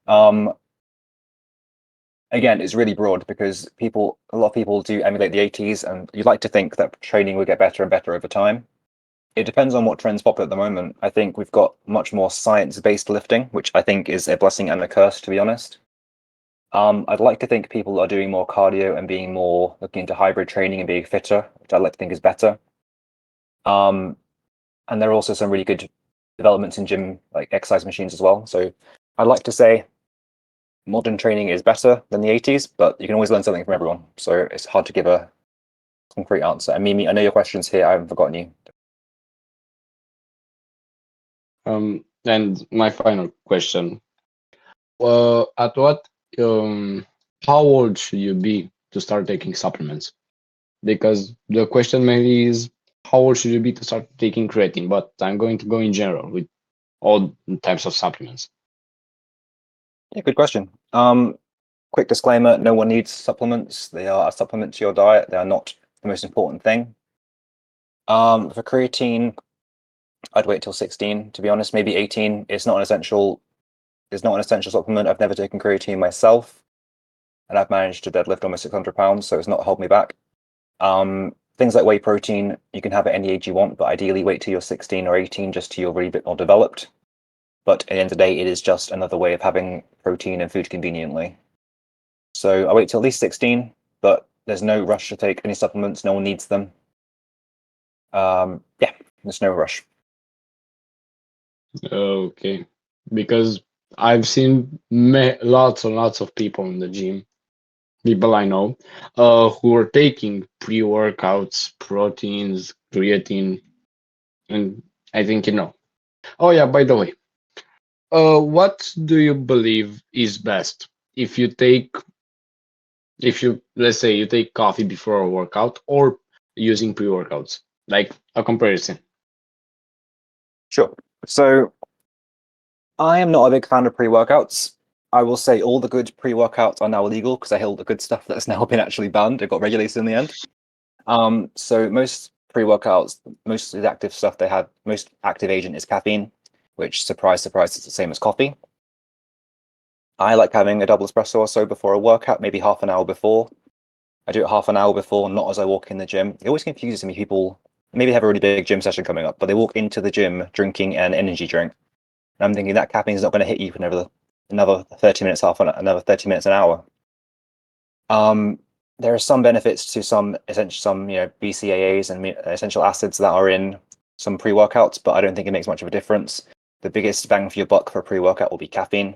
Again, it's really broad because a lot of people do emulate the 80s, and you'd like to think that training would get better and better over time. It depends on what trends pop at the moment. I think we've got much more science-based lifting, which I think is a blessing and a curse, to be honest. I'd like to think people are doing more cardio and being more looking into hybrid training and being fitter, which I'd like to think is better. And there are also some really good developments in gym, like exercise machines as well. So I'd like to say modern training is better than the 80s, but you can always learn something from everyone. So it's hard to give a concrete answer. And Mimi, I know your question's here. I haven't forgotten you. And my final question. At what how old should you be to start taking supplements? Because the question maybe is how old should you be to start taking creatine, but I'm going to go in general with all types of supplements. Yeah, good question. Quick disclaimer, no one needs supplements. They are a supplement to your diet. They are not the most important thing. For creatine, I'd wait till 16, to be honest, maybe 18. It's not an essential supplement. I've never taken creatine myself, and I've managed to deadlift almost 600 pounds, so it's not held me back. Things like whey protein, you can have it any age you want, but ideally wait till you're 16 or 18 just till you're really a bit more developed. But at the end of the day, it is just another way of having protein and food conveniently. So I wait till at least 16, but there's no rush to take any supplements. No one needs them. Yeah, there's no rush. Okay, because I've seen lots and lots of people in the gym, people I know, who are taking pre-workouts, proteins, creatine, and I think you know. Oh yeah, by the way, what do you believe is best if you let's say you take coffee before a workout or using pre-workouts, like a comparison? Sure. So I am not a big fan of pre-workouts. I will say all the good pre-workouts are now illegal because I held the good stuff that's now been actually banned. It got regulated in the end. So most pre-workouts, most of the active stuff they have, most active agent is caffeine, which surprise, surprise, is the same as coffee. I like having a double espresso or so before a workout, maybe half an hour before. I do it half an hour before, not as I walk in the gym. It always confuses me. People maybe have a really big gym session coming up, but they walk into the gym drinking an energy drink. And I'm thinking that caffeine is not going to hit you for another 30 minutes, another 30 minutes, an hour. There are some benefits to some BCAAs and essential acids that are in some pre-workouts, but I don't think it makes much of a difference. The biggest bang for your buck for a pre-workout will be caffeine.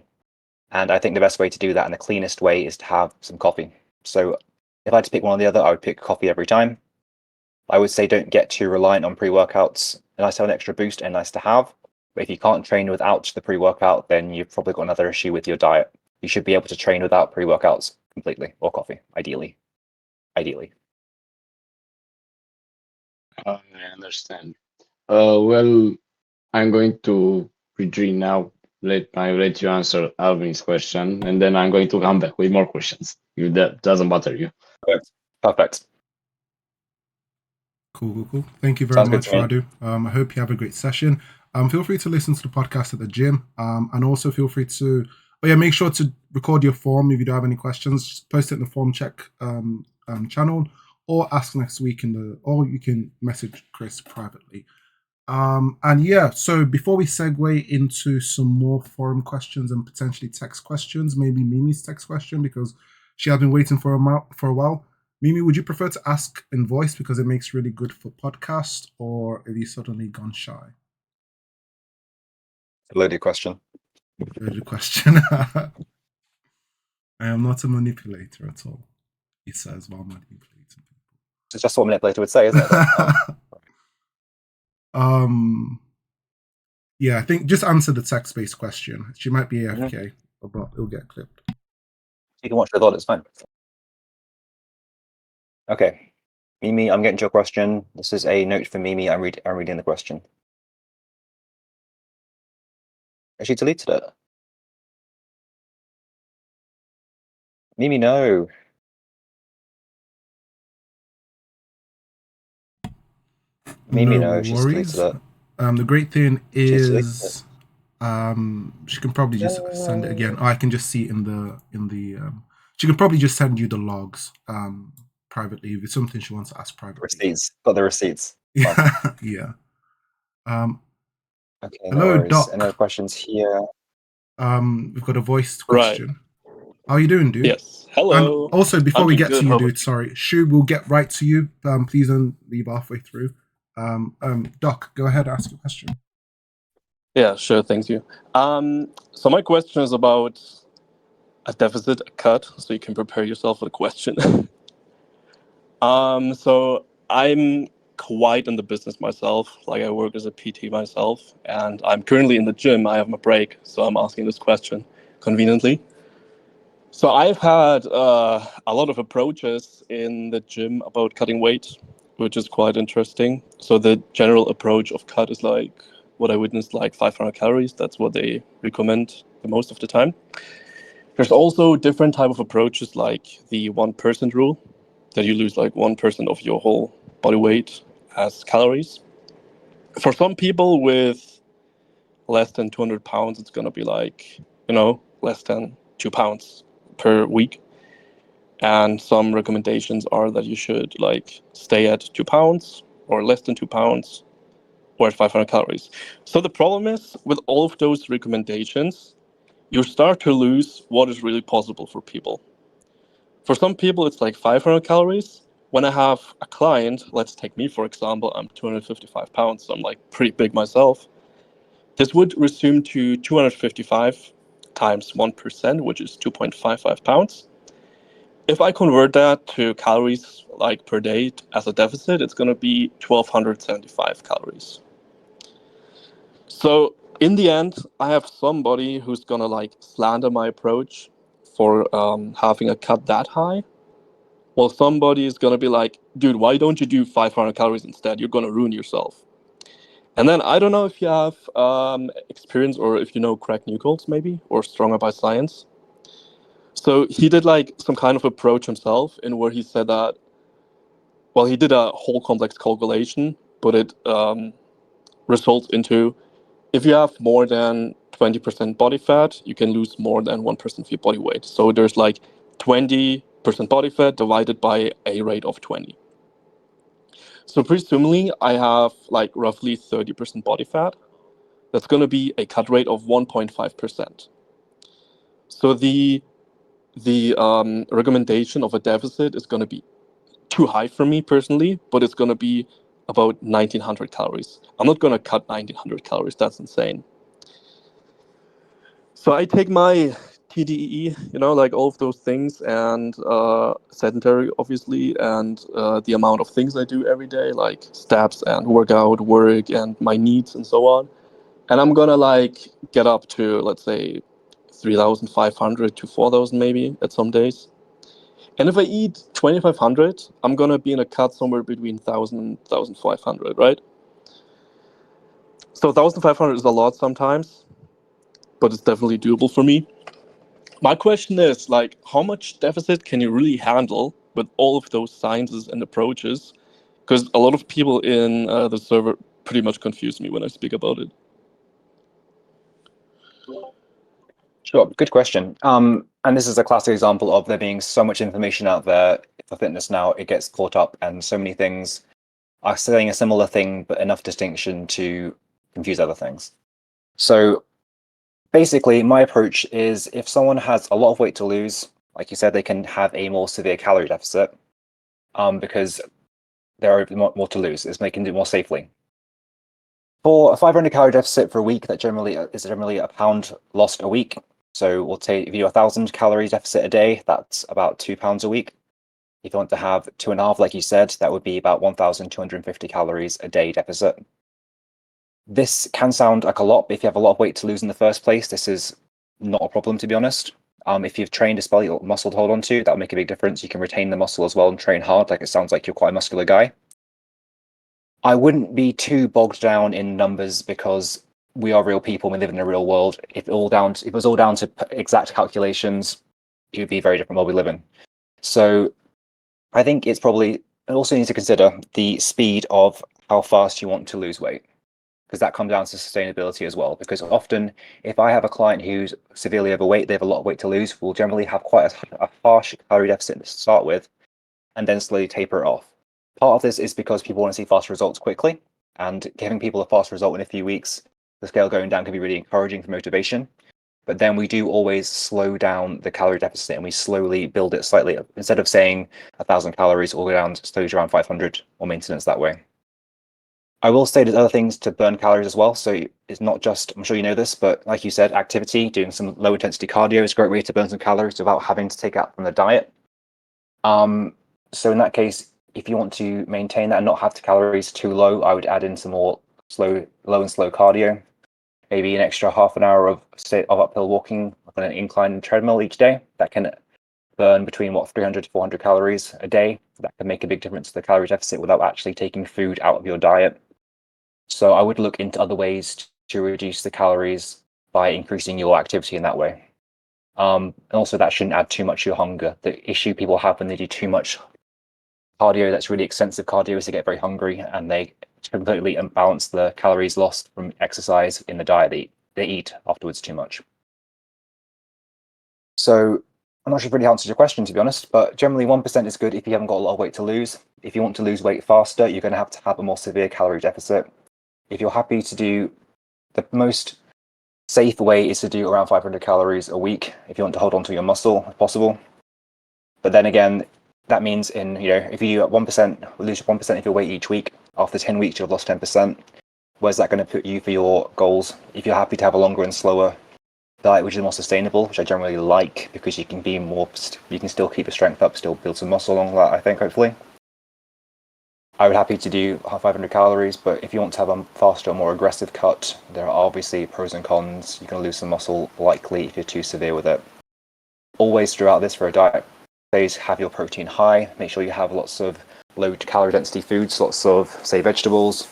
And I think the best way to do that and the cleanest way is to have some coffee. So if I had to pick one or the other, I would pick coffee every time. I would say don't get too reliant on pre-workouts. Nice to have an extra boost and nice to have. But if you can't train without the pre-workout, then you've probably got another issue with your diet. You should be able to train without pre-workouts completely, or coffee, ideally. Ideally. I understand. Well, I'm going to retreat now. I let you answer Alvin's question, and then I'm going to come back with more questions, if that doesn't bother you. Perfect. Cool. Thank you very Sounds much, good to me. Radu. I hope you have a great session. Feel free to listen to the podcast at the gym, and also feel free to make sure to record your form if you do have any questions. Just post it in the form check channel, or ask next week or you can message Chris privately. And yeah, so before we segue into some more forum questions and potentially text questions, maybe Mimi's text question because she has been waiting for a while. Mimi, would you prefer to ask in voice because it makes really good for podcast, or have you suddenly gone shy? Loaded question. Loaded question. I am not a manipulator at all, he says while manipulating people. It's just what a manipulator would say, isn't it? Yeah, I think just answer the text-based question. She might be AFK, but it'll get clipped. You can watch the VOD, it's fine. Okay. Mimi, I'm getting to your question. This is a note for Mimi. I'm reading the question. She deleted it. Mimi, no. Mimi, no, she's deleted it. The great thing is She can probably just send it again. Or I can just see it in the she can probably just send you the logs privately if it's something she wants to ask privately. Receipts. Got the receipts. Yeah. Yeah. Okay, no Hello, worries. Doc. Any other questions here? We've got a voiced Right. question. How are you doing, dude? Yes. Hello. And also, before I'm we doing get good. to How you, about dude, sorry, Shu, we'll get right to you. Please don't leave halfway through. Doc, go ahead, ask your question. Yeah, sure. Thank you. So my question is about a deficit, a cut, so you can prepare yourself for the question. So I'm quite in the business myself. Like I work as a PT myself, and I'm currently in the gym. I have my break, so I'm asking this question conveniently. So I've had a lot of approaches in the gym about cutting weight, which is quite interesting. So the general approach of cut is like what I witnessed, like 500 calories. That's what they recommend the most of the time. There's also different type of approaches, like the 1% rule, that you lose like 1% of your whole body weight as calories. For some people with less than 200 pounds, it's gonna be like, less than 2 pounds per week. And some recommendations are that you should like stay at 2 pounds or less than 2 pounds or at 500 calories. So the problem is with all of those recommendations, you start to lose what is really possible for people. For some people, it's like 500 calories. When I have a client, let's take me, for example, I'm 255 pounds, so I'm like pretty big myself. This would resume to 255 times 1%, which is 2.55 pounds. If I convert that to calories like per day as a deficit, it's going to be 1,275 calories. So in the end, I have somebody who's going to like slander my approach for having a cut that high. Well, somebody is going to be like, dude, why don't you do 500 calories instead? You're going to ruin yourself. And then I don't know if you have experience or if you know Craig Nichols maybe, or Stronger by Science. So he did like some kind of approach himself in where he said that, well, he did a whole complex calculation, but it results into if you have more than 20% body fat, you can lose more than 1% of your body weight. So there's like 20% body fat divided by a rate of 20. So presumably I have like roughly 30% body fat. That's going to be a cut rate of 1.5%. So the recommendation of a deficit is going to be too high for me personally, but it's going to be about 1900 calories. I'm not going to cut 1900 calories. That's insane. So I take my TDEE, like all of those things, and sedentary, obviously, and the amount of things I do every day, like steps and workout, work, and my needs and so on. And I'm going to like get up to, let's say, 3,500 to 4,000 maybe at some days. And if I eat 2,500, I'm going to be in a cut somewhere between 1,000 and 1,500, right? So 1,500 is a lot sometimes, but it's definitely doable for me. My question is, like, how much deficit can you really handle with all of those sciences and approaches? Because a lot of people in the server pretty much confuse me when I speak about it. Sure, good question. And this is a classic example of there being so much information out there for fitness now, it gets caught up, and so many things are saying a similar thing, but enough distinction to confuse other things. So basically, my approach is if someone has a lot of weight to lose, like you said, they can have a more severe calorie deficit because there are more to lose. It's making it more safely. For a 500 calorie deficit for a week, that is generally a pound lost a week. So we'll say if you do 1,000 calorie deficit a day, that's about 2 pounds a week. If you want to have 2.5, like you said, that would be about 1,250 calories a day deficit. This can sound like a lot, but if you have a lot of weight to lose in the first place, this is not a problem, to be honest. If you've trained a skeletal muscle to hold on to, that'll make a big difference. You can retain the muscle as well and train hard, like it sounds like you're quite a muscular guy. I wouldn't be too bogged down in numbers because we are real people. We live in a real world. If it was all down to exact calculations, it would be a very different world we live in. So I think it also needs to consider the speed of how fast you want to lose weight. because that comes down to sustainability as well. Because often, if I have a client who's severely overweight, they have a lot of weight to lose, we'll generally have quite a harsh calorie deficit to start with, and then slowly taper it off. Part of this is because people want to see fast results quickly, and giving people a fast result in a few weeks, the scale going down can be really encouraging for motivation. But then we do always slow down the calorie deficit, and we slowly build it slightly. Instead of saying 1,000 calories, we'll go down slowly to around 500 or maintenance that way. I will say there's other things to burn calories as well. So it's not just, I'm sure you know this, but like you said, activity, doing some low intensity cardio is a great way to burn some calories without having to take out from the diet. So in that case, if you want to maintain that and not have the calories too low, I would add in some more low and slow cardio. Maybe an extra half an hour of uphill walking on an inclined treadmill each day. That can burn between 300 to 400 calories a day. That can make a big difference to the calorie deficit without actually taking food out of your diet. So I would look into other ways to reduce the calories by increasing your activity in that way. And also that shouldn't add too much to your hunger. The issue people have when they do too much cardio that's really extensive cardio is they get very hungry and they completely imbalance the calories lost from exercise in the diet they eat afterwards too much. So I'm not sure if it really answers your question, to be honest, but generally 1% is good if you haven't got a lot of weight to lose. If you want to lose weight faster, you're going to have a more severe calorie deficit. If you're happy to do, the most safe way is to do around 500 calories a week if you want to hold on to your muscle if possible. But then again, that means if you do 1%, lose 1% of your weight each week, after 10 weeks you've lost 10%. Where's that going to put you for your goals? If you're happy to have a longer and slower diet, which is more sustainable, which I generally like, because you can still keep your strength up, still build some muscle along that, I think, hopefully. I would happy to do 500 calories, but if you want to have a faster, more aggressive cut, there are obviously pros and cons. You're going to lose some muscle likely if you're too severe with it. Always throughout this for a diet phase, have your protein high. Make sure you have lots of low calorie density foods, lots of, say, vegetables,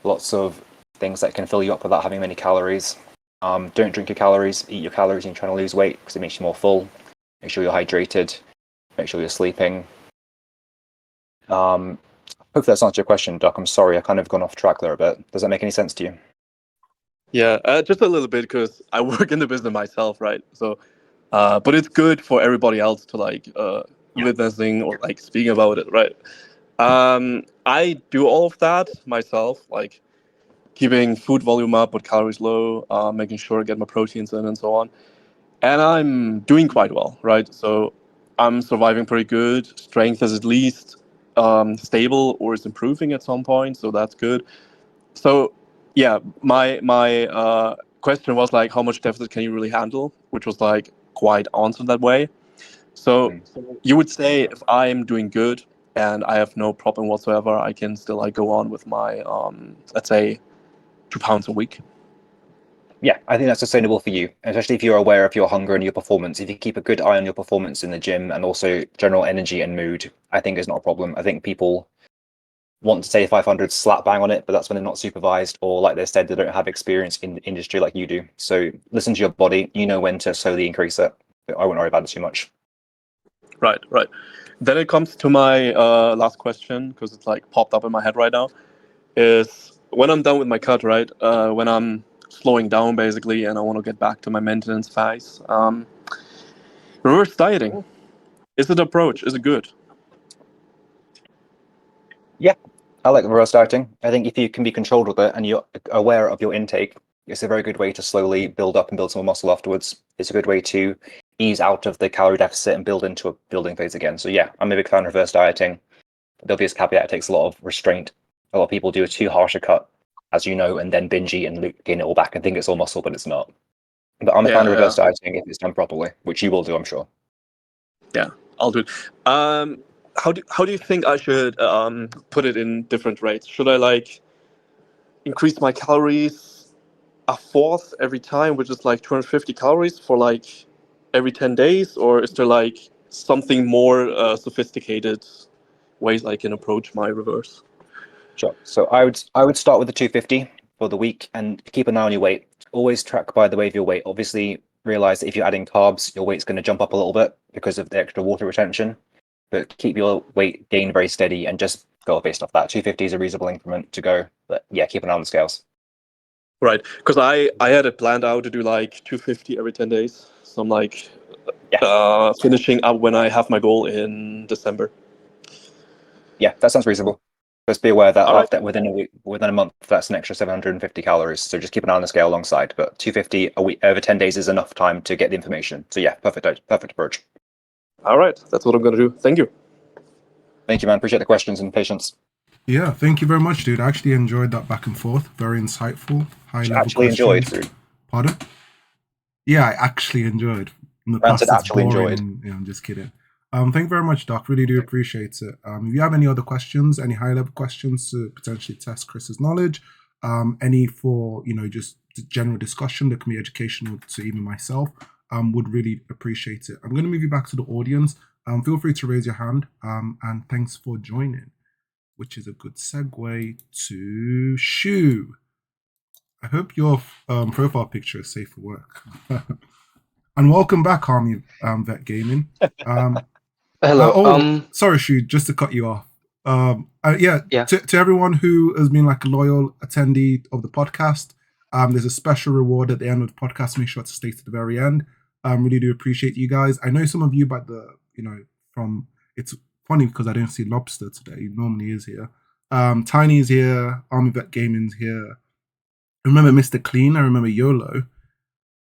lots of things that can fill you up without having many calories. Don't drink your calories, eat your calories when you're trying to lose weight because it makes you more full. Make sure you're hydrated. Make sure you're sleeping. Hopefully that's answered your question, Doc. I'm sorry, I kind of gone off track there a bit. Does that make any sense to you? Yeah, just a little bit because I work in the business myself, right? So, but it's good for everybody else to witnessing or speaking about it, right? I do all of that myself, like keeping food volume up but calories low, making sure I get my proteins in and so on. And I'm doing quite well, right? So I'm surviving pretty good. Strength is at least stable or is improving at some point, so that's good. So yeah, my question was like, how much deficit can you really handle? Which was quite answered that way. So you would say if I'm doing good and I have no problem whatsoever, I can still go on with my let's say 2 pounds a week. Yeah, I think that's sustainable for you, especially if you're aware of your hunger and your performance. If you keep a good eye on your performance in the gym and also general energy and mood, I think is not a problem. I think people want to say 500 slap bang on it, but that's when they're not supervised or, like they said, they don't have experience in the industry like you do. So listen to your body. You know when to slowly increase it. I won't worry about it too much. Right. Then it comes to my last question, because it's popped up in my head right now, is when I'm done with my cut, right? When I'm slowing down basically and I want to get back to my maintenance phase, reverse dieting. Is it an approach? Is it good? Yeah, I like reverse dieting. I think if you can be controlled with it and you're aware of your intake, it's a very good way to slowly build up and build some more muscle afterwards. It's a good way to ease out of the calorie deficit and build into a building phase again. So yeah, I'm a big fan of reverse dieting. The obvious caveat, it takes a lot of restraint. A lot of people do a too harsh a cut, as you know, and then binge eat and gain it all back and think it's all muscle, but it's not. But I'm a fan of reverse dieting if it's done properly, which you will do, I'm sure. Yeah, I'll do it. How do you think I should put it in different rates? Should I increase my calories a fourth every time, which is 250 calories for every 10 days, or is there something more sophisticated ways I can approach my reverse? Sure. So I would start with the 250 for the week and keep an eye on your weight. Always track by the way of your weight. Obviously, realize that if you're adding carbs, your weight's going to jump up a little bit because of the extra water retention. But keep your weight gain very steady and just go based off that. 250 is a reasonable increment to go. But yeah, keep an eye on the scales. Right, because I had it planned out to do like 250 every 10 days. So I'm like finishing up when I have my goal in December. Yeah, that sounds reasonable. Just be aware that All right. after within a month, that's an extra 750 calories. So just keep an eye on the scale alongside. But 250 a week over 10 days is enough time to get the information. So yeah, perfect approach. All right, that's what I'm gonna do. Thank you. Thank you, man. Appreciate the questions and patience. Yeah, thank you very much, dude. I actually enjoyed that back and forth. Very insightful, high level Actually questions. enjoyed. Pardon? Yeah, I actually enjoyed. In the Brand past, said it's actually boring. enjoyed. I'm just kidding. Thank you very much, Doc. Really do appreciate it. If you have any other questions, any high level questions to potentially test Chris's knowledge, any for just general discussion that can be educational to even myself, would really appreciate it. I'm going to move you back to the audience. Feel free to raise your hand. And thanks for joining, which is a good segue to Shu. I hope your profile picture is safe for work. And welcome back, Army Vet Gaming. Hello. Sorry, Shu, just to cut you off. Yeah. To everyone who has been like a loyal attendee of the podcast, there's a special reward at the end of the podcast. Make sure to stay to the very end. Really do appreciate you guys. I know some of you, but from it's funny because I don't see Lobster today. He normally is here. Tiny is here. Army Vet Gaming's here. I remember Mr. Clean. I remember YOLO.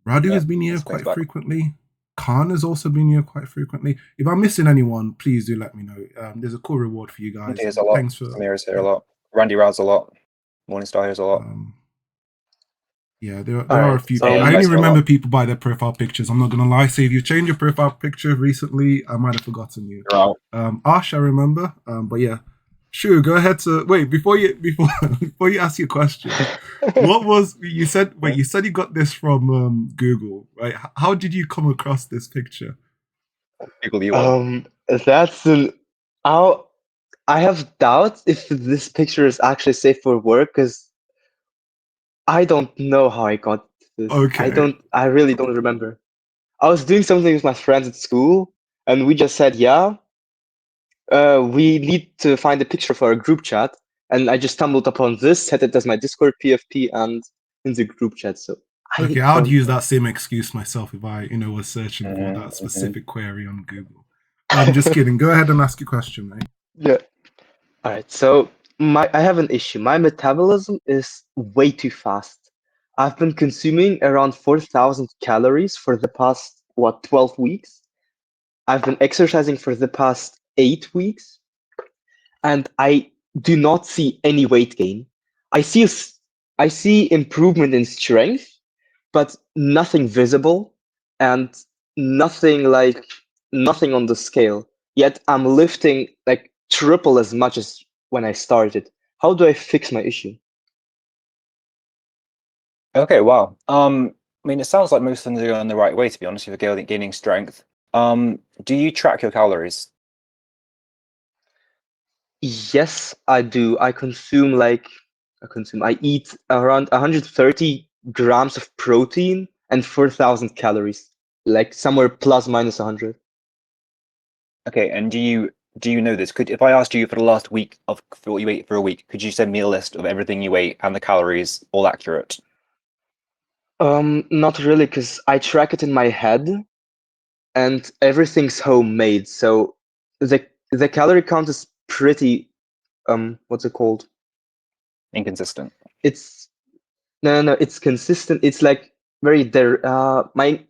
Radu has been here quite frequently. Khan has also been here quite frequently. If I'm missing anyone, please do let me know. There's a cool reward for you guys. Here's a lot. Thanks for Samir's here a lot. Randy Raz a lot. Morningstar here's a lot. There are a few. I only remember people by their profile pictures. I'm not gonna lie. So if you changed your profile picture recently, I might have forgotten you. Ash, I remember. But yeah. Sure, go ahead to wait before you ask your question. What was you said? Wait, you said you got this from Google, right? How did you come across this picture? That's I have doubts if this picture is actually safe for work because I don't know how I got this. Okay. I really don't remember. I was doing something with my friends at school, and we just said, yeah. We need to find a picture for our group chat, and I just stumbled upon this, set it as my Discord PFP and in the group chat. So I would use that same excuse myself if I, was searching for that specific query on Google. I'm just kidding. Go ahead and ask your question, mate. Yeah. All right. So I have an issue. My metabolism is way too fast. I've been consuming around 4,000 calories for the past 12 weeks. I've been exercising for the past 8 weeks, and I do not see any weight gain. I see improvement in strength, but nothing visible and nothing on the scale. Yet I'm lifting like triple as much as when I started. How do I fix my issue? Okay, wow. It sounds like most things are going the right way, to be honest, if you're gaining strength. Do you track your calories? Yes, I do. I eat around 130 grams of protein and 4,000 calories, like somewhere plus minus 100. Okay, and do you know this? If I asked you for the last week of what you ate for a week, could you send me a list of everything you ate and the calories, all accurate? Not really, because I track it in my head, and everything's homemade. So the calorie count is pretty what's it called? Inconsistent. It's no, it's consistent. It's like very there.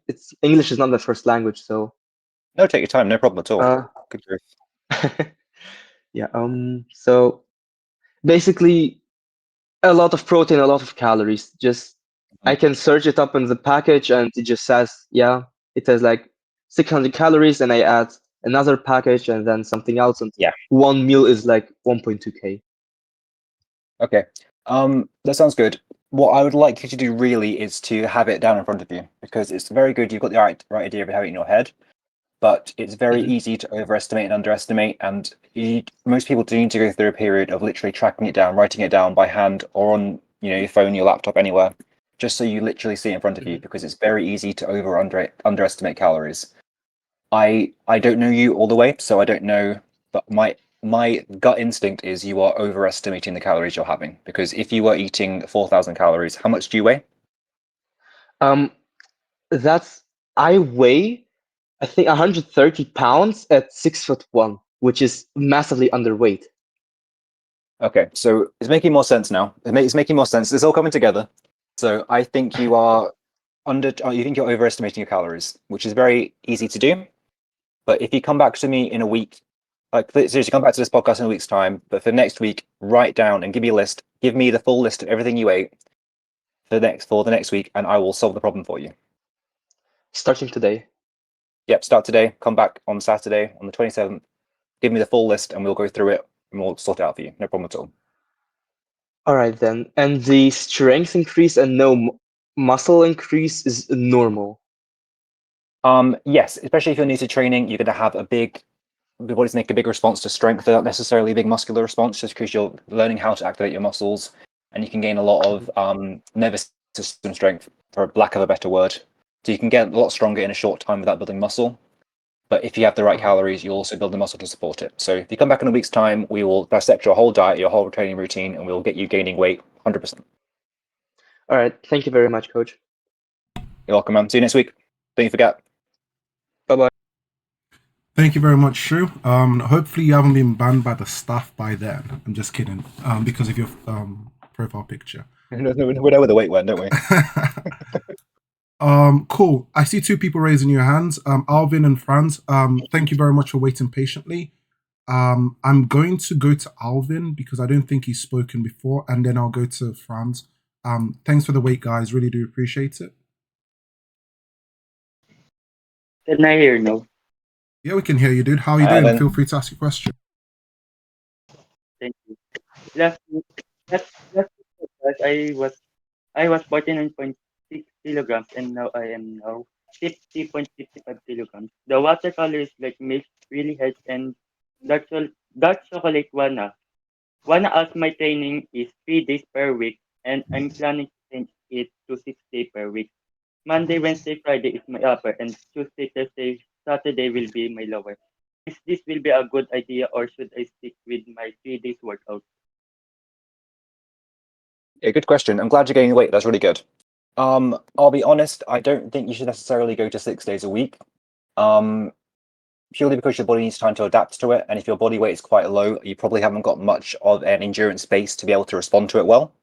It's English is not my first language, so. No, take your time. No problem at all. Good grief. Yeah. So basically, a lot of protein, a lot of calories. Just I can search it up in the package, and it just says, yeah, it has like 600 calories, and I add another package, and then something else, and one meal is like 1.2K. Okay. That sounds good. What I would like you to do really is to have it down in front of you, because it's very good. You've got the right idea of having it in your head, but it's very easy to overestimate and underestimate. And most people do need to go through a period of literally tracking it down, writing it down by hand or on your phone, your laptop, anywhere, just so you literally see it in front of you, because it's very easy to underestimate calories. I don't know you all the way, so I don't know, but my gut instinct is you are overestimating the calories you're having, because if you were eating 4,000 calories, how much do you weigh? Um, I weigh, I think, 130 pounds at 6'1", which is massively underweight. Okay, so it's making more sense now. It's making more sense. It's all coming together. So I think you are you think you're overestimating your calories, which is very easy to do. But if you come back to me in a week, like seriously, come back to this podcast in a week's time, but for next week, write down and give me a list. Give me the full list of everything you ate for the next week, and I will solve the problem for you. Starting today. Yep, start today. Come back on Saturday on the 27th. Give me the full list, and we'll go through it and we'll sort it out for you. No problem at all. All right then. And the strength increase and no muscle increase is normal. Yes, especially if you're new to training, you're going to have the body's make a big response to strength, not necessarily a big muscular response, just because you're learning how to activate your muscles, and you can gain a lot of nervous system strength, for lack of a better word. So you can get a lot stronger in a short time without building muscle. But if you have the right calories, you'll also build the muscle to support it. So if you come back in a week's time, we will dissect your whole diet, your whole training routine, and we'll get you gaining weight 100%. All right. Thank you very much, Coach. You're welcome, man. See you next week. Don't forget. Bye-bye. Thank you very much, Shrew. Hopefully you haven't been banned by the staff by then. I'm just kidding. Because of your profile picture. We know where the weight went, don't we? Cool. I see two people raising your hands. Alvin and Franz. Thank you very much for waiting patiently. I'm going to go to Alvin because I don't think he's spoken before, and then I'll go to Franz. Thanks for the wait, guys. Really do appreciate it. Can I hear now? Yeah, we can hear you, dude. How are you doing? Feel free to ask your question. Thank you. Last week, I was 49.6 kilograms and now I am now 50.55 kilograms. The watercolor is like milk, really helps, and dark chocolate wanna. Wanna as my training is 3 days per week and I'm planning to change it to 6 days per week. Monday, Wednesday, Friday is my upper, and Tuesday, Thursday, Saturday will be my lower. Is this will be a good idea, or should I stick with my 3 days workout? Yeah, good question. I'm glad you're gaining weight. That's really good. I'll be honest, I don't think you should necessarily go to 6 days a week. Purely because your body needs time to adapt to it, and if your body weight is quite low, you probably haven't got much of an endurance base to be able to respond to it well.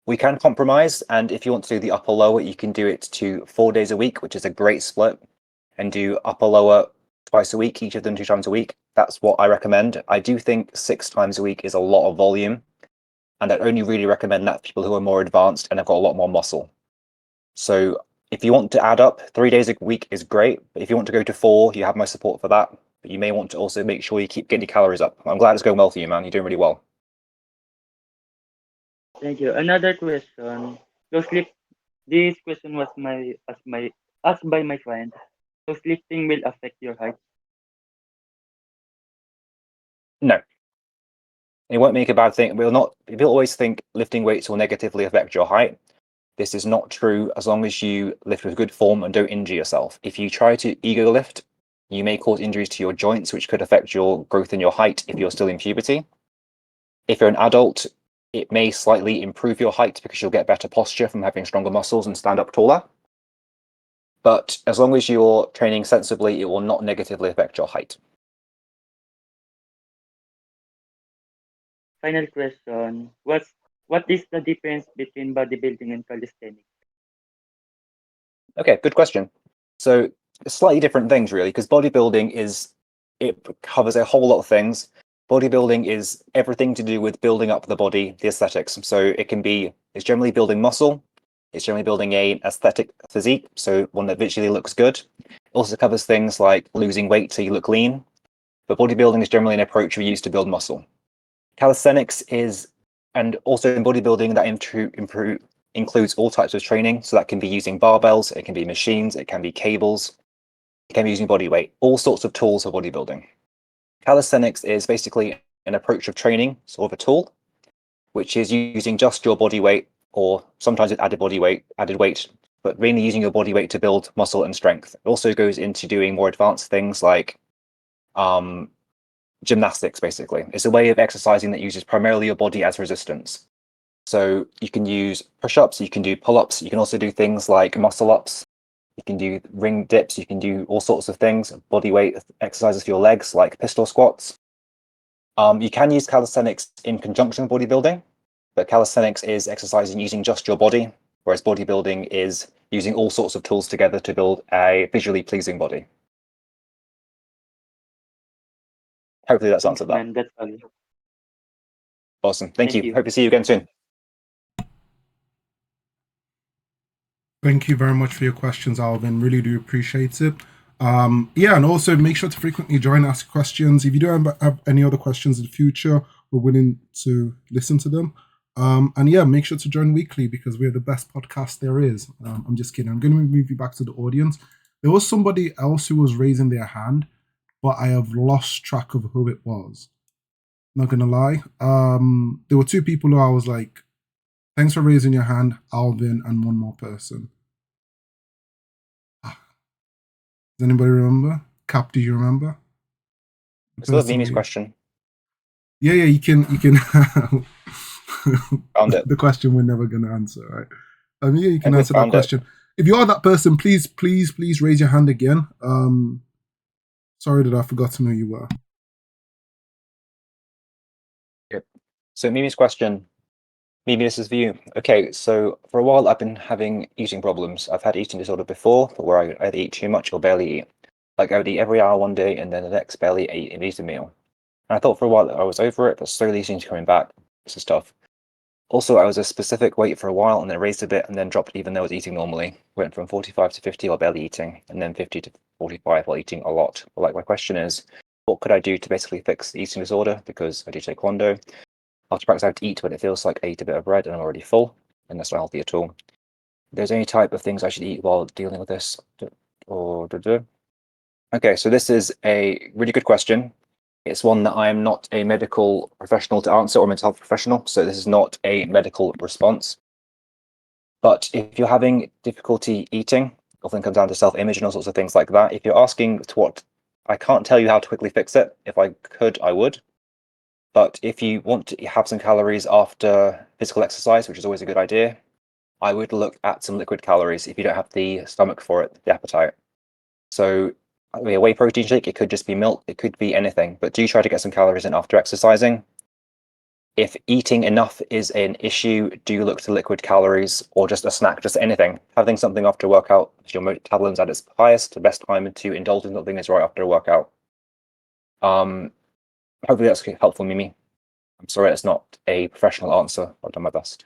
We can compromise, and if you want to do the upper lower, you can do it to 4 days a week, which is a great split, and do upper lower twice a week, each of them 2 times a week. That's what I recommend. I do think 6 times a week is a lot of volume, and I'd only really recommend that for people who are more advanced and have got a lot more muscle. So if you want to add up, 3 days a week is great, but if you want to go to 4, you have my support for that. But you may want to also make sure you keep getting your calories up. I'm glad it's going well for you, man. You're doing really well. Thank you. Another question. This question was asked by my friend. Does lifting will affect your height? No. It won't make a bad thing. People always think lifting weights will negatively affect your height. This is not true as long as you lift with good form and don't injure yourself. If you try to ego lift, you may cause injuries to your joints, which could affect your growth in your height if you're still in puberty. If you're an adult, it may slightly improve your height because you'll get better posture from having stronger muscles and stand up taller. But as long as you're training sensibly, it will not negatively affect your height. Final question. What is the difference between bodybuilding and calisthenics? Okay, good question. So slightly different things really, because bodybuilding it covers a whole lot of things. Bodybuilding is everything to do with building up the body, the aesthetics. So it's generally building muscle. It's generally building an aesthetic physique, so one that visually looks good. It also covers things like losing weight so you look lean. But bodybuilding is generally an approach we use to build muscle. Calisthenics and also in bodybuilding that includes all types of training. So that can be using barbells, it can be machines, it can be cables, it can be using body weight, all sorts of tools for bodybuilding. Calisthenics is basically an approach of training, sort of a tool, which is using just your body weight, or sometimes with added weight, but mainly using your body weight to build muscle and strength. It also goes into doing more advanced things like gymnastics, basically. It's a way of exercising that uses primarily your body as resistance. So you can use push-ups, you can do pull-ups, you can also do things like muscle-ups, you can do ring dips, you can do all sorts of things, body weight exercises for your legs like pistol squats. You can use calisthenics in conjunction with bodybuilding, but calisthenics is exercising using just your body, whereas bodybuilding is using all sorts of tools together to build a visually pleasing body. Hopefully that's answered that. Man, that's all. Awesome. Thank Thank you. you. Hope to see you again soon. Thank you very much for your questions, Alvin. Really do appreciate it. Yeah, and also make sure to frequently join, ask questions. If you do have any other questions in the future, we're willing to listen to them. And yeah, make sure to join weekly because we're the best podcast there is. I'm just kidding. I'm going to move you back to the audience. There was somebody else who was raising their hand, but I have lost track of who it was. Not going to lie. There were two people who I was like, thanks for raising your hand, Alvin, and one more person. Does anybody remember? Cap, do you remember? It's the Mimi's question. Yeah, you can. Found it. The question we're never going to answer, right? Yeah, you can I answer that question. If you are that person, please raise your hand again. Sorry that I forgot to know you were. Yep. So Mimi's question. Mimi, this is for you. Okay, so for a while I've been having eating problems. I've had eating disorder before, where I either eat too much or barely eat. Like I would eat every hour one day and then the next barely eat a meal. And I thought for a while that I was over it, but slowly it seems coming back. This is tough. Also, I was a specific weight for a while and then raised a bit and then dropped even though I was eating normally. Went from 45 to 50 while barely eating, and then 50 to 45 while eating a lot. But like my question is, what could I do to basically fix the eating disorder? Because I do taekwondo. After practice, I have to eat when it feels like I ate a bit of bread and I'm already full, and that's not healthy at all. There's any type of things I should eat while dealing with this? Okay, so this is a really good question. It's one that I am not a medical professional to answer or mental health professional, so this is not a medical response. But if you're having difficulty eating, often comes down to self-image and all sorts of things like that. If you're asking to what, I can't tell you how to quickly fix it. If I could, I would. But if you want to have some calories after physical exercise, which is always a good idea, I would look at some liquid calories if you don't have the stomach for it, the appetite. So a whey protein shake, it could just be milk, it could be anything, but do try to get some calories in after exercising. If eating enough is an issue, do look to liquid calories or just a snack, just anything. Having something after a workout, if your metabolism's at its highest, the best time to indulge in something is right after a workout. Hopefully that's helpful, Mimi. I'm sorry it's not a professional answer. I've done my best.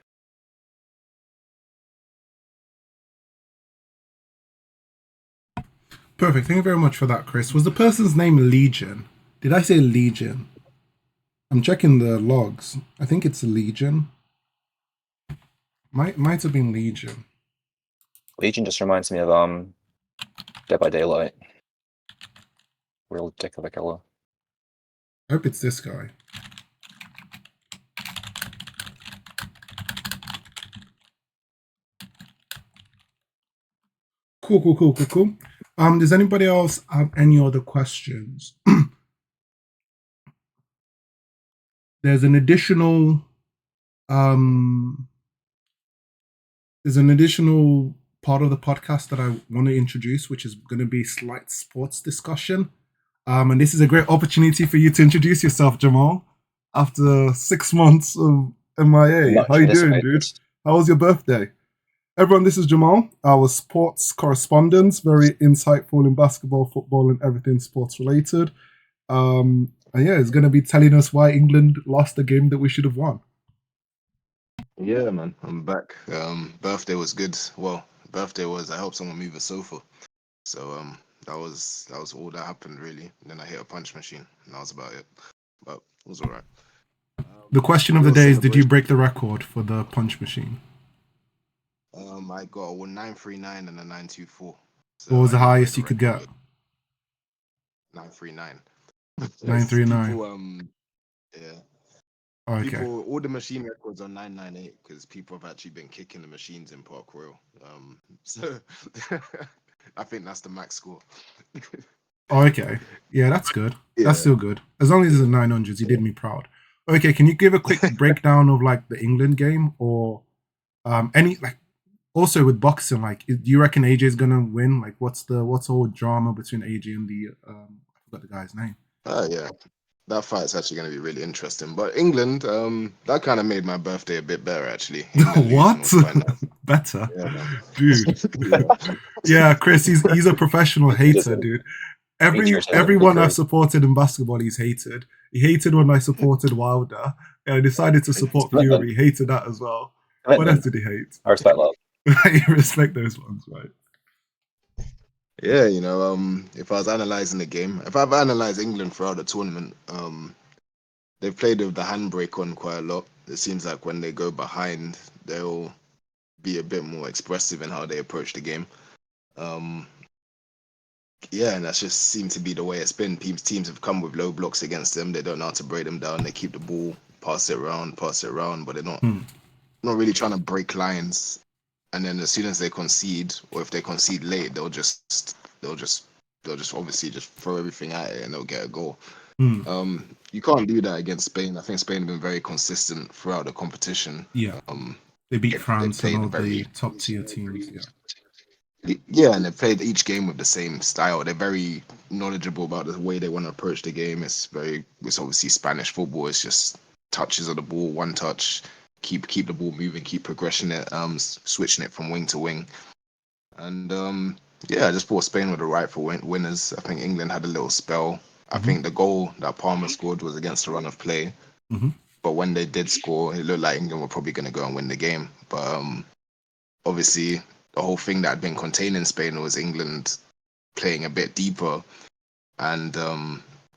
Perfect. Thank you very much for that, Chris. Was the person's name Legion? Did I say Legion? I'm checking the logs. I think it's Legion. Might have been Legion. Legion just reminds me of Dead by Daylight. Real dick of a killer. I hope it's this guy. Cool. Does anybody else have any other questions? There's an additional part of the podcast that I want to introduce, which is going to be slight sports discussion. And this is a great opportunity for you to introduce yourself, Jamal, after 6 months of MIA. How you doing, dude? How was your birthday? Everyone, this is Jamal, our sports correspondent, very insightful in basketball, football, and everything sports related. And yeah, he's going to be telling us why England lost the game that we should have won. Yeah, man, I'm back. Birthday was good. Well, birthday was I helped someone move a sofa, so that was all that happened really. And then I hit a punch machine, and that was about it. But it was alright. The question of the day is: did you break the record for the punch machine? I got a 939 and a 924. So what was the highest you could get? 939. 939. People, yeah. Okay. People, all the machine records are 998 because people have actually been kicking the machines in Park Royal. So I think that's the max score. Okay. Yeah, that's good. That's still good. As long as it's in 900s, you did me proud. Okay, can you give a quick breakdown of like the England game or any like also with boxing? Like, do you reckon AJ is gonna win? Like, what's the whole drama between AJ and the I forgot the guy's name. Yeah, that fight's actually going to be really interesting. But England, that kind of made my birthday a bit better actually. England losing What? was quite nice. Better, Yeah, man. dude. Yeah. Yeah, Chris, he's a professional hater, dude. Everyone I've supported in basketball, he's hated. He hated when I supported Wilder, and I decided to support Fury. He hated that as well. What else did he hate? I respect love. You respect those ones, right? Yeah, if I was analyzing the game, if I've analyzed England throughout the tournament, they've played with the handbrake on quite a lot. It seems like when they go behind, they'll be a bit more expressive in how they approach the game. Yeah, and that's just seemed to be the way it's been. Teams have come with low blocks against them. They don't know how to break them down. They keep the ball, pass it around, but they're not really trying to break lines. And then as soon as they concede, or if they concede late, they'll just obviously just throw everything at it and they'll get a goal. You can't do that against Spain. I think Spain have been very consistent throughout the competition. Yeah, they beat France and all very the top tier teams. Yeah, and they played each game with the same style. They're very knowledgeable about the way they want to approach the game. It's obviously Spanish football. It's just touches of the ball, one touch, keep the ball moving, keep progressing it, switching it from wing to wing. And yeah, I just thought Spain were the rightful winners. I think England had a little spell. I think the goal that Palmer scored was against the run of play. But when they did score, it looked like England were probably going to go and win the game. But obviously, the whole thing that had been containing Spain was England playing a bit deeper. And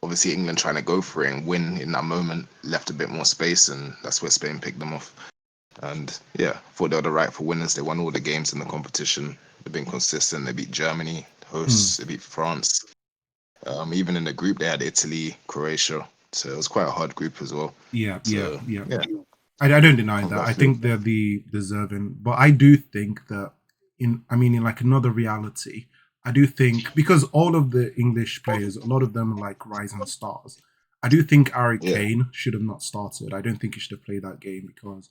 obviously, England trying to go for it and win in that moment left a bit more space. And that's where Spain picked them off. And yeah, thought they were the rightful winners. They won all the games in the competition. They've been consistent. They beat Germany, hosts. They beat France. Even in the group, they had Italy, Croatia. So it was quite a hard group as well. Yeah. I don't deny that. I think they're the deserving, but I do think that in like another reality, I do think because all of the English players, a lot of them are like rising stars. I do think Harry Kane should have not started. I don't think he should have played that game because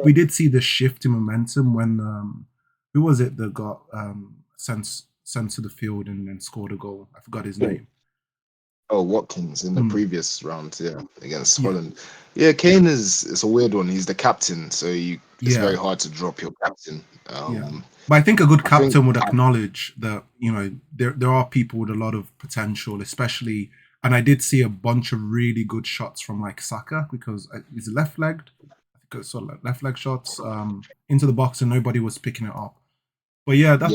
we did see the shift in momentum when who was it that got sent to the field and then scored a goal? I forgot his name. Oh, Watkins in the previous round, against Holland. Yeah, Kane it's a weird one. He's the captain, so it's very hard to drop your captain. But I think a good captain would acknowledge that there are people with a lot of potential, especially. And I did see a bunch of really good shots from like Saka because he's left-legged. I think I saw left leg shots into the box and nobody was picking it up. But yeah, that's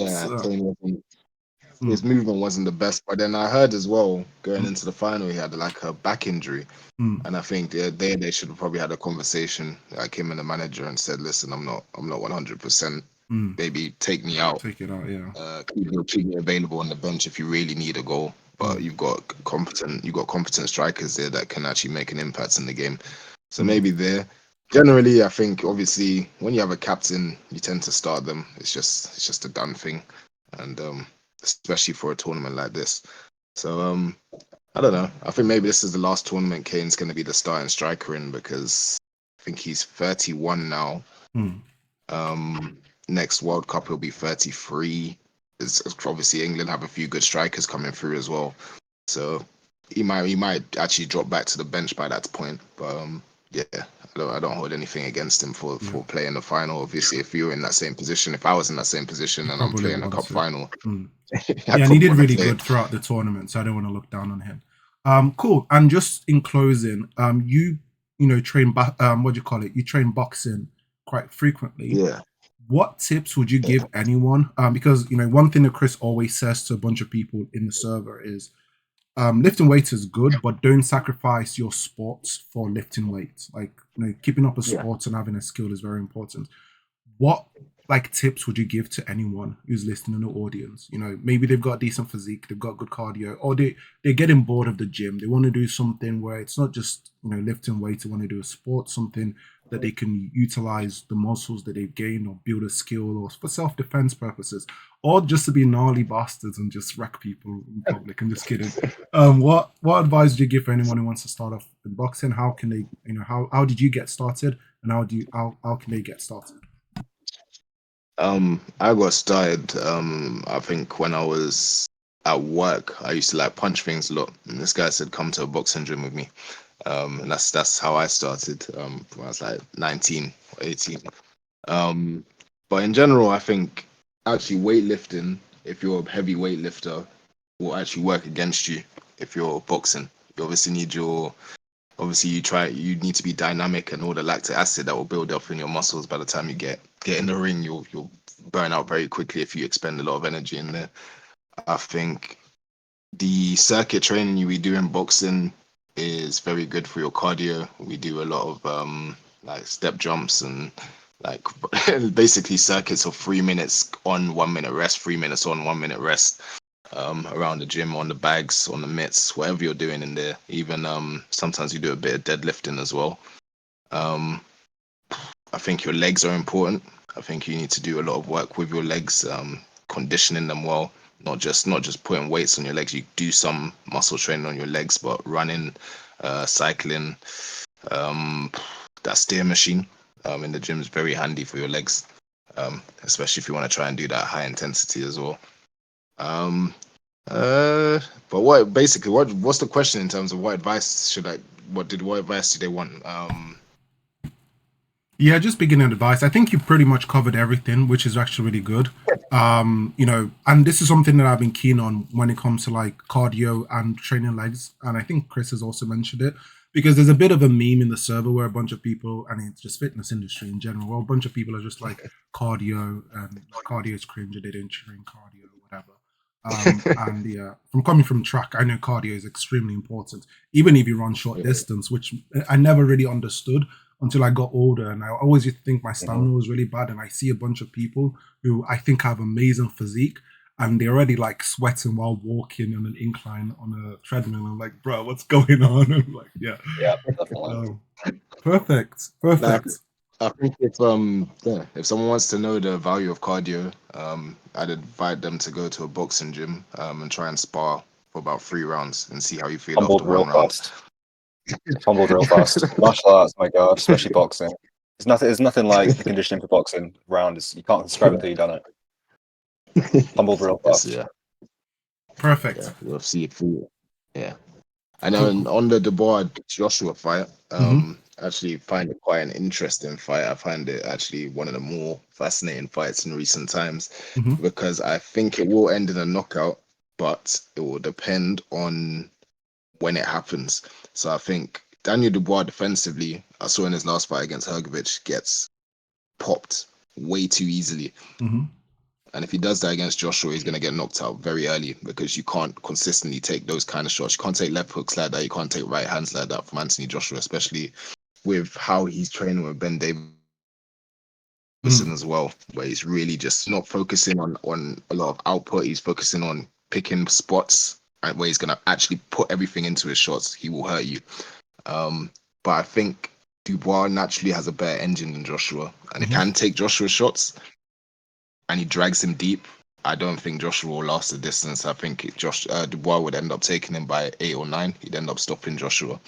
his movement wasn't the best. But then I heard as well going into the final he had like a back injury, and I think they should have probably had a conversation like him and the manager and said, "Listen, I'm not 100%. Maybe take me out. Take it out, yeah. Keep me available on the bench if you really need a goal." But you've got competent strikers there that can actually make an impact in the game. So maybe there. Generally, I think obviously when you have a captain, you tend to start them. It's just a done thing, and especially for a tournament like this. So I don't know. I think maybe this is the last tournament Kane's going to be the starting striker in because I think he's 31 now. Next World Cup he'll be 33. It's obviously England have a few good strikers coming through as well, so he might actually drop back to the bench by that point. But yeah, I don't hold anything against him for playing the final. Obviously, if you're in that same position, if I was in that same position and I'm playing a cup final, yeah, and he did really good throughout the tournament, so I don't want to look down on him. Cool. And just in closing, you train you train boxing quite frequently. Yeah. What tips would you give anyone? Because one thing that Chris always says to a bunch of people in the server is lifting weights is good, but don't sacrifice your sports for lifting weights. Like keeping up a sport and having a skill is very important. What tips would you give to anyone who's listening in the audience? Maybe they've got a decent physique, they've got good cardio, or they're getting bored of the gym. They want to do something where it's not just lifting weights. They want to do a sport, something that they can utilize the muscles that they've gained or build a skill or for self-defense purposes, or just to be gnarly bastards and just wreck people in public. I'm just kidding. What advice do you give for anyone who wants to start off in boxing? How can they, how did you get started, and how can they get started? I got started. I think when I was at work, I used to like punch things a lot. And this guy said, "Come to a boxing gym with me." And that's how I started. When I was like 19 or 18. But in general, I think actually weightlifting, if you're a heavy weightlifter, will actually work against you if you're boxing. You obviously need you need to be dynamic, and all the lactic acid that will build up in your muscles by the time you get in the ring, you'll burn out very quickly if you expend a lot of energy in there. I think the circuit training we do in boxing is very good for your cardio. We do a lot of like step jumps and like basically circuits of 3 minutes on, 1 minute rest, 3 minutes on, 1 minute rest. Around the gym, on the bags, on the mitts, whatever you're doing in there. Even sometimes you do a bit of deadlifting as well. I think your legs are important. I think you need to do a lot of work with your legs, conditioning them well. Not just putting weights on your legs. You do some muscle training on your legs, but running, cycling, that steer machine in the gym is very handy for your legs, especially if you want to try and do that high intensity as well. But what's the question in terms of what advice what advice do they want? Yeah, just beginning advice. I think you pretty much covered everything, which is actually really good. And this is something that I've been keen on when it comes to like cardio and training legs. And I think Chris has also mentioned it, because there's a bit of a meme in the server where a bunch of people, and it's just fitness industry in general, where a bunch of people are just like cardio, and cardio is cringe, they don't train cardio or whatever. And yeah, from coming from track, I know cardio is extremely important, even if you run short distance, which I never really understood until I got older. And I always used to think my stamina was really bad. And I see a bunch of people who I think have amazing physique, and they're already like sweating while walking on an incline on a treadmill. I'm like, bro, what's going on? I'm like, yeah, definitely. Perfect. I think if someone wants to know the value of cardio, I'd invite them to go to a boxing gym and try and spar for about 3 rounds and see how you feel after 1 round. Fumbled real fast. Martial arts, my god, especially boxing. There's nothing like the conditioning for boxing round. You can't describe it until you've done it. Fumbled real fast. Yeah. Perfect. Yeah, we'll see if I know on the Dubois Joshua fight, actually find it quite an interesting fight. I find it actually one of the more fascinating fights in recent times, because I think it will end in a knockout, but it will depend on when it happens. So I think Daniel Dubois defensively, I saw in his last fight against Hrgovic, gets popped way too easily. And if he does that against Joshua, he's going to get knocked out very early, because you can't consistently take those kind of shots. You can't take left hooks like that. You can't take right hands like that from Anthony Joshua, especially with how he's training with Ben Davison as well, where he's really just not focusing on a lot of output. He's focusing on picking spots where he's going to actually put everything into his shots. He will hurt you. But I think Dubois naturally has a better engine than Joshua, and he can take Joshua's shots, and he drags him deep. I don't think Joshua will last the distance. I think Dubois would end up taking him by 8 or 9. He'd end up stopping Joshua.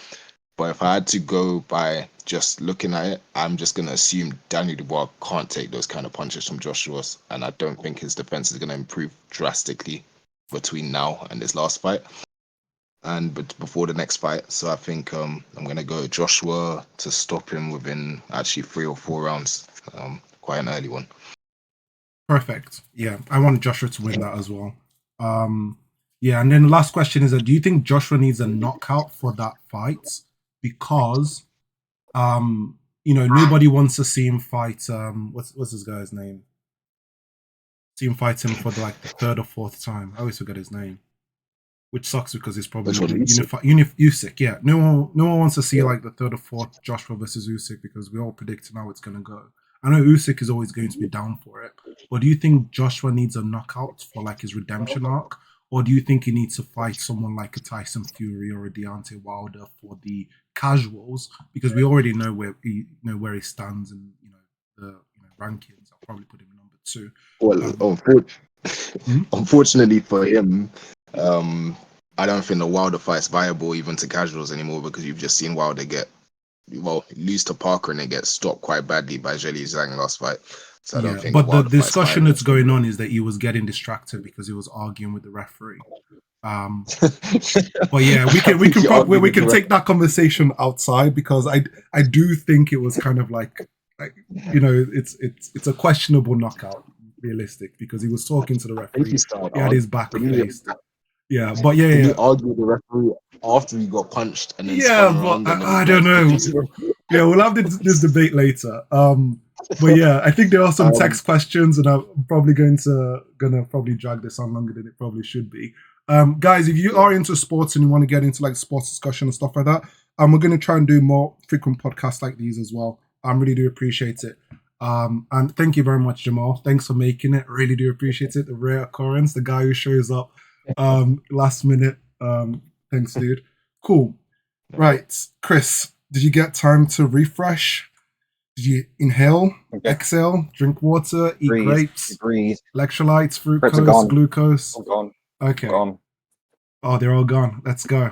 But if I had to go by just looking at it, I'm just going to assume Daniel Dubois can't take those kind of punches from Joshua's, and I don't think his defense is going to improve drastically between now and this last fight, but before the next fight. So I think I'm going to go Joshua to stop him within actually 3 or 4 rounds. Quite an early one. Perfect. Yeah, I want Joshua to win that as well. Yeah, and then the last question is that do you think Joshua needs a knockout for that fight? Because nobody wants to see him fight what's this guy's name? See him fight him for like the 3rd or 4th time. I always forget his name, which sucks because he's probably Usyk. Yeah, no one wants to see like the 3rd or 4th Joshua versus Usyk, because we're all predicting how it's gonna go. I know Usyk is always going to be down for it, but do you think Joshua needs a knockout for like his redemption arc, or do you think he needs to fight someone like a Tyson Fury or a Deontay Wilder for the casuals, because we already know where he stands, and the rankings. I'll probably put him number 2. Well, unfortunately for him, I don't think the Wilder fight's viable even to casuals anymore, because you've just seen Wilder lose to Parker and it gets stopped quite badly by Jelly Zhang last fight. So I don't think but the Wilder fight's discussion viable. that's going on is that he was getting distracted because he was arguing with the referee. But yeah, we can take that conversation outside, because I do think it was kind of like it's a questionable knockout, realistic, because he was talking to the referee. He had his back faced. Yeah, but He argued with the referee after he got punched and then yeah, spun but around. I don't know. Yeah, we'll have this debate later. But yeah, I think there are some text questions, and I'm probably gonna probably drag this on longer than it probably should be. Guys, if you are into sports and you want to get into like sports discussion and stuff like that, we're gonna try and do more frequent podcasts like these as well. I really do appreciate it. And thank you very much, Jamal. Thanks for making it. Really do appreciate it. The rare occurrence, the guy who shows up last minute. Thanks, dude. Cool. Right, Chris, did you get time to refresh? Did you inhale, exhale, drink water, eat grapes, electrolytes, fructose, glucose? All gone. Okay. Gone. Oh, they're all gone. Let's go.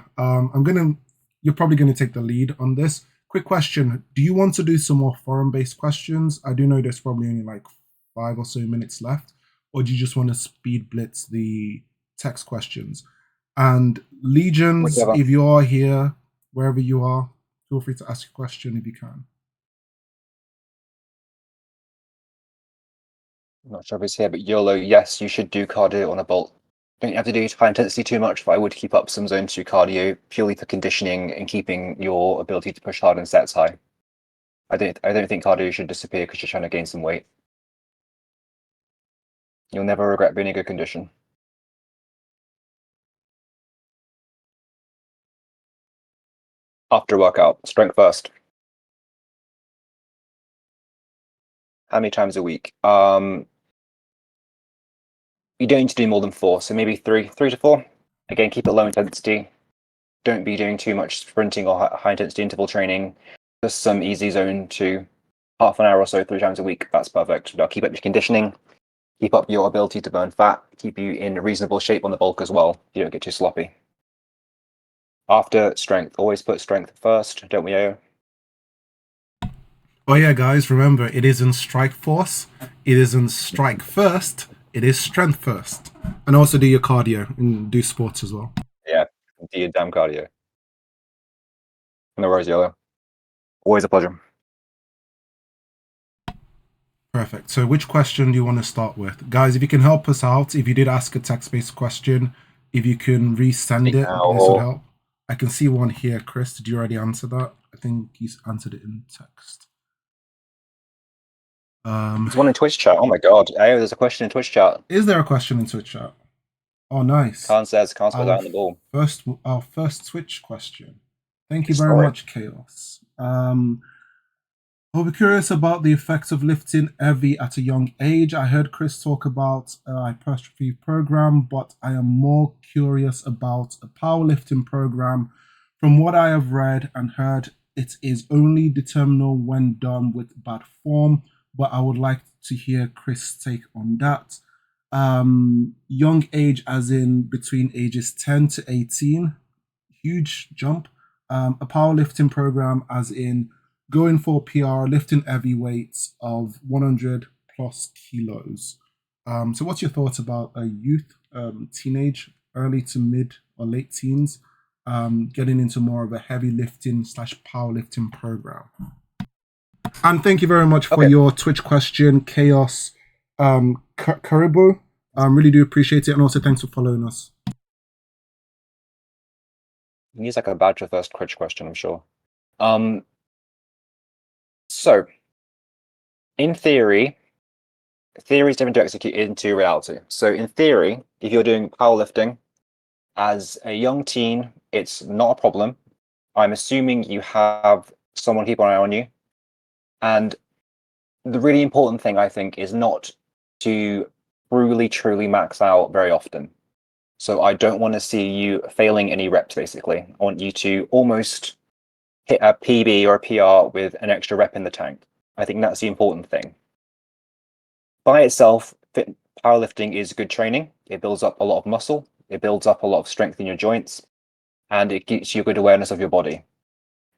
You're probably gonna take the lead on this. Quick question: do you want to do some more forum-based questions? I do know there's probably only like 5 or so minutes left, or do you just want to speed blitz the text questions? And Legions, if you are here, wherever you are, feel free to ask a question if you can. I'm not sure if it's here, but YOLO, yes, you should do cardio on a bolt. Don't have to do high intensity too much, but I would keep up some zone 2 cardio purely for conditioning and keeping your ability to push hard in sets high. I don't think cardio should disappear because you're trying to gain some weight. You'll never regret being in good condition. After a workout, strength first. How many times a week? You don't need to do more than 4, so maybe 3 to 4. Again, keep it low intensity. Don't be doing too much sprinting or high intensity interval training. Just some easy zone 2, half an hour or so, 3 times a week. That's perfect. That'll keep up your conditioning, keep up your ability to burn fat, keep you in reasonable shape on the bulk as well. You don't get too sloppy. After strength, always put strength first, don't we, Ayo? Oh yeah, guys, remember, it isn't strike force, it isn't strike first, it is strength first. And also do your cardio and do sports as well. Yeah, do your damn cardio. No worries, YOLO. Always a pleasure. Perfect. So which question do you want to start with? Guys, if you can help us out, if you did ask a text-based question, if you can resend it, this would help. I can see one here. Chris, did you already answer that? I think he's answered it in text. There's one in Twitch chat. Oh my god. Ayo, there's a question in Twitch chat. Is there a question in Twitch chat? Oh, nice. Can't spell that on the ball. Our first Twitch question. Thank you very much, Chaos. I'll be curious about the effects of lifting heavy at a young age. I heard Chris talk about a hypertrophy program, but I am more curious about a powerlifting program. From what I have read and heard, it is only determinable when done with bad form, but I would like to hear Chris' take on that. Young age as in between ages 10 to 18, huge jump. A powerlifting program as in going for PR, lifting heavy weights of 100 plus kilos. So what's your thoughts about a youth, teenage, early to mid or late teens, getting into more of a heavy lifting / powerlifting program? And thank you very much for your Twitch question, Chaos Caribou. Really do appreciate it. And also thanks for following us. He needs like a badge for first Twitch question, I'm sure. So, in theory is different to execute into reality. So in theory, if you're doing powerlifting as a young teen, it's not a problem. I'm assuming you have someone keep an eye on you. And the really important thing, I think, is not to truly max out very often. So I don't want to see you failing any reps, basically. I want you to almost hit a PB or a PR with an extra rep in the tank. I think that's the important thing. By itself, powerlifting is good training. It builds up a lot of muscle. It builds up a lot of strength in your joints, and it gives you good awareness of your body.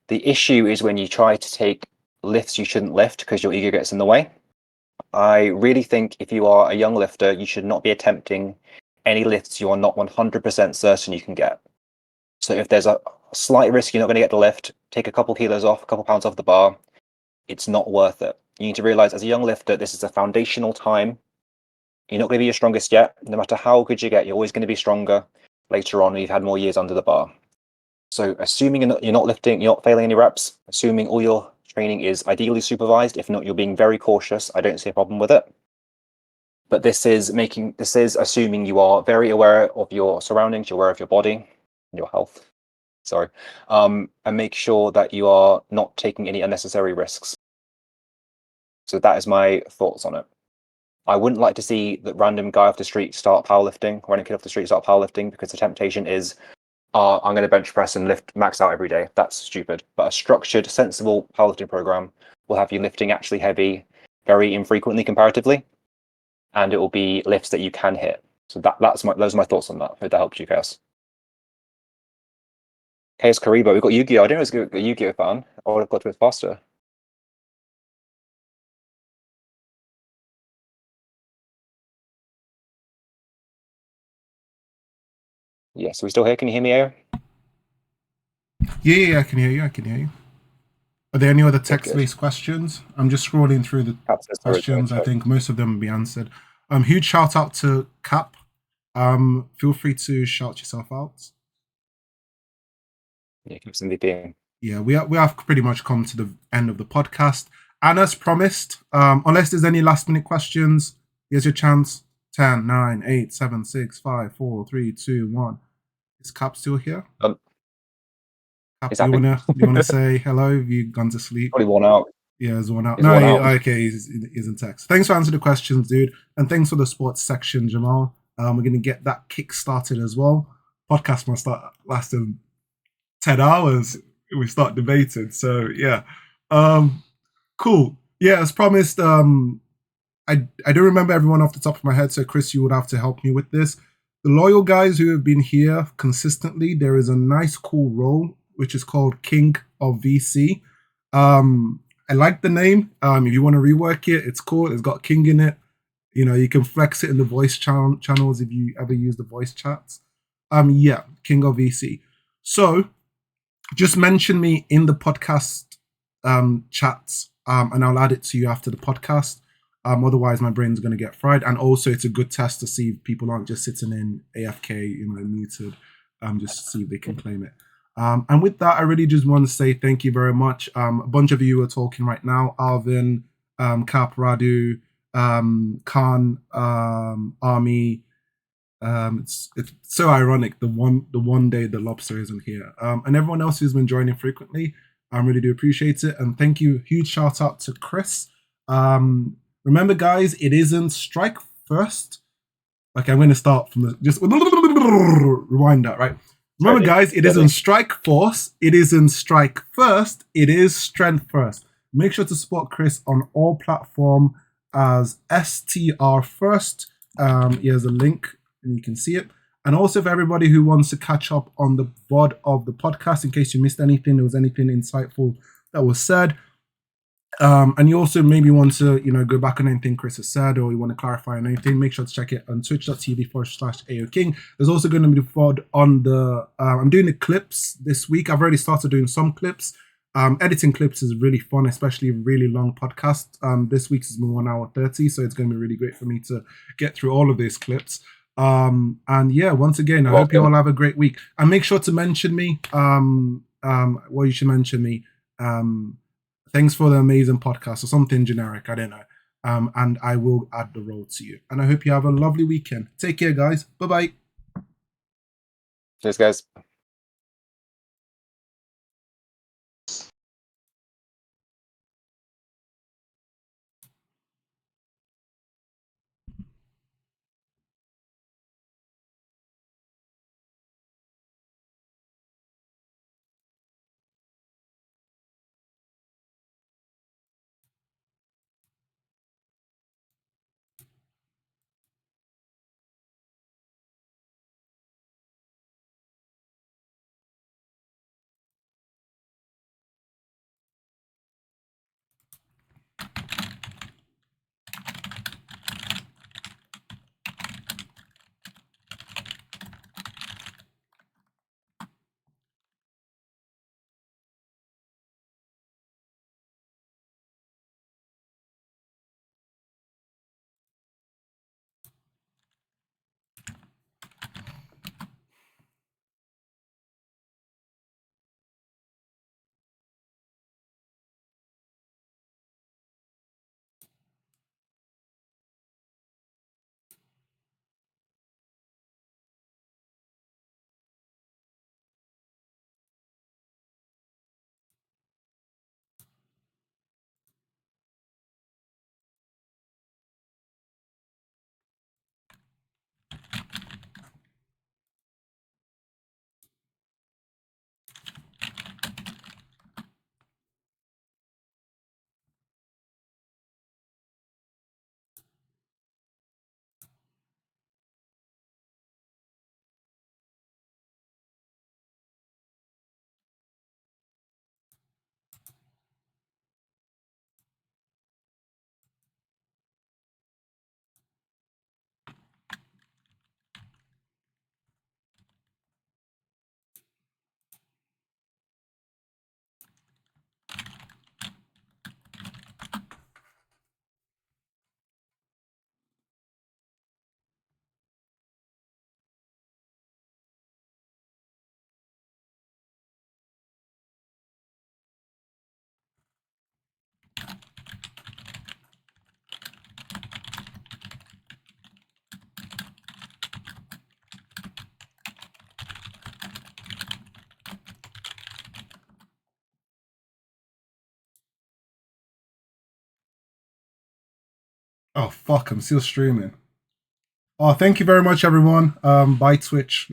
The issue is when you try to take lifts you shouldn't lift because your ego gets in the way. I really think if you are a young lifter, you should not be attempting any lifts you are not 100% certain you can get. So if there's a slight risk you're not going to get the lift, take a couple kilos off, a couple pounds off the bar, it's not worth it. You need to realize as a young lifter, this is a foundational time. You're not going to be your strongest yet. No matter how good you get, you're always going to be stronger later on when you've had more years under the bar. So assuming you're not lifting, you're not failing any reps, assuming all your training is ideally supervised, if not, you're being very cautious, I don't see a problem with it. But this is assuming you are very aware of your surroundings, you're aware of your body, your health. Sorry. And make sure that you are not taking any unnecessary risks. So that is my thoughts on it. I wouldn't like to see the random guy off the street start powerlifting, or any kid off the street start powerlifting, because the temptation is, I'm going to bench press and lift max out every day. That's stupid. But a structured, sensible powerlifting program will have you lifting actually heavy very infrequently comparatively, and it will be lifts that you can hit. So those are my thoughts on that. Hope that helps you guys. Chaos Karibo, we've got Yu-Gi-Oh! I didn't know it was a Yu-Gi-Oh! Fan. I would have got to it faster. Yes, are we still here? Can you hear me, Ayo? Yeah, I can hear you. Are there any other text-based questions? I'm just scrolling through the questions. I think most of them will be answered. Huge shout out to Cap. Feel free to shout yourself out. Yeah, Cap's MVP. Yeah, we have pretty much come to the end of the podcast. And as promised, unless there's any last minute questions, here's your chance. 10, 9, 8, 7, 6, 5, 4, 3, 2, 1. Is Cap still here? Cap, do you wanna say hello? Have you gone to sleep? Probably worn out. Yeah, he's worn out. Okay, he's in text. Thanks for answering the questions, dude. And thanks for the sports section, Jamal. We're going to get that kick started as well. Podcast must start lasting 10 hours. We start debating. So, yeah. Cool. Yeah, as promised, I don't remember everyone off the top of my head, so Chris, you would have to help me with this. The loyal guys who have been here consistently, there is a nice, cool role, which is called King of VC. I like the name. If you want to rework it, it's cool. It's got King in it. You know, you can flex it in the voice channels if you ever use the voice chats. Yeah, King of VC. So just mention me in the podcast chats, and I'll add it to you after the podcast. Otherwise, my brain's going to get fried. And also, it's a good test to see if people aren't just sitting in AFK, muted, just to see if they can claim it. And with that, I really just want to say thank you very much. A bunch of you are talking right now. Alvin, Cap, Radu, Khan, Army. It's so ironic. The one day the lobster isn't here. And everyone else who's been joining frequently, I really do appreciate it. And thank you. Huge shout out to Chris. Remember, guys, it isn't strike first. Okay, I'm going to start from the just rewind that, right? Remember, guys, it isn't strike force. It isn't strike first. It is strength first. Make sure to support Chris on all platforms as STR first. Here's a link and you can see it. And also for everybody who wants to catch up on the VOD of the podcast, in case you missed anything, there was anything insightful that was said. And you also maybe want to, go back on anything Chris has said, or you want to clarify on anything, make sure to check it on twitch.tv/AOKing. There's also going to be the VOD on the, I'm doing the clips this week. I've already started doing some clips. Editing clips is really fun, especially really long podcasts. This week's has been 1 hour 30, so it's going to be really great for me to get through all of these clips. And yeah, once again, I hope you all have a great week. And make sure to mention me. You should mention me. Thanks for the amazing podcast or something generic. I don't know. And I will add the role to you. And I hope you have a lovely weekend. Take care, guys. Bye-bye. Cheers, guys. Oh fuck! I'm still streaming. Oh, thank you very much, everyone. Bye, Twitch.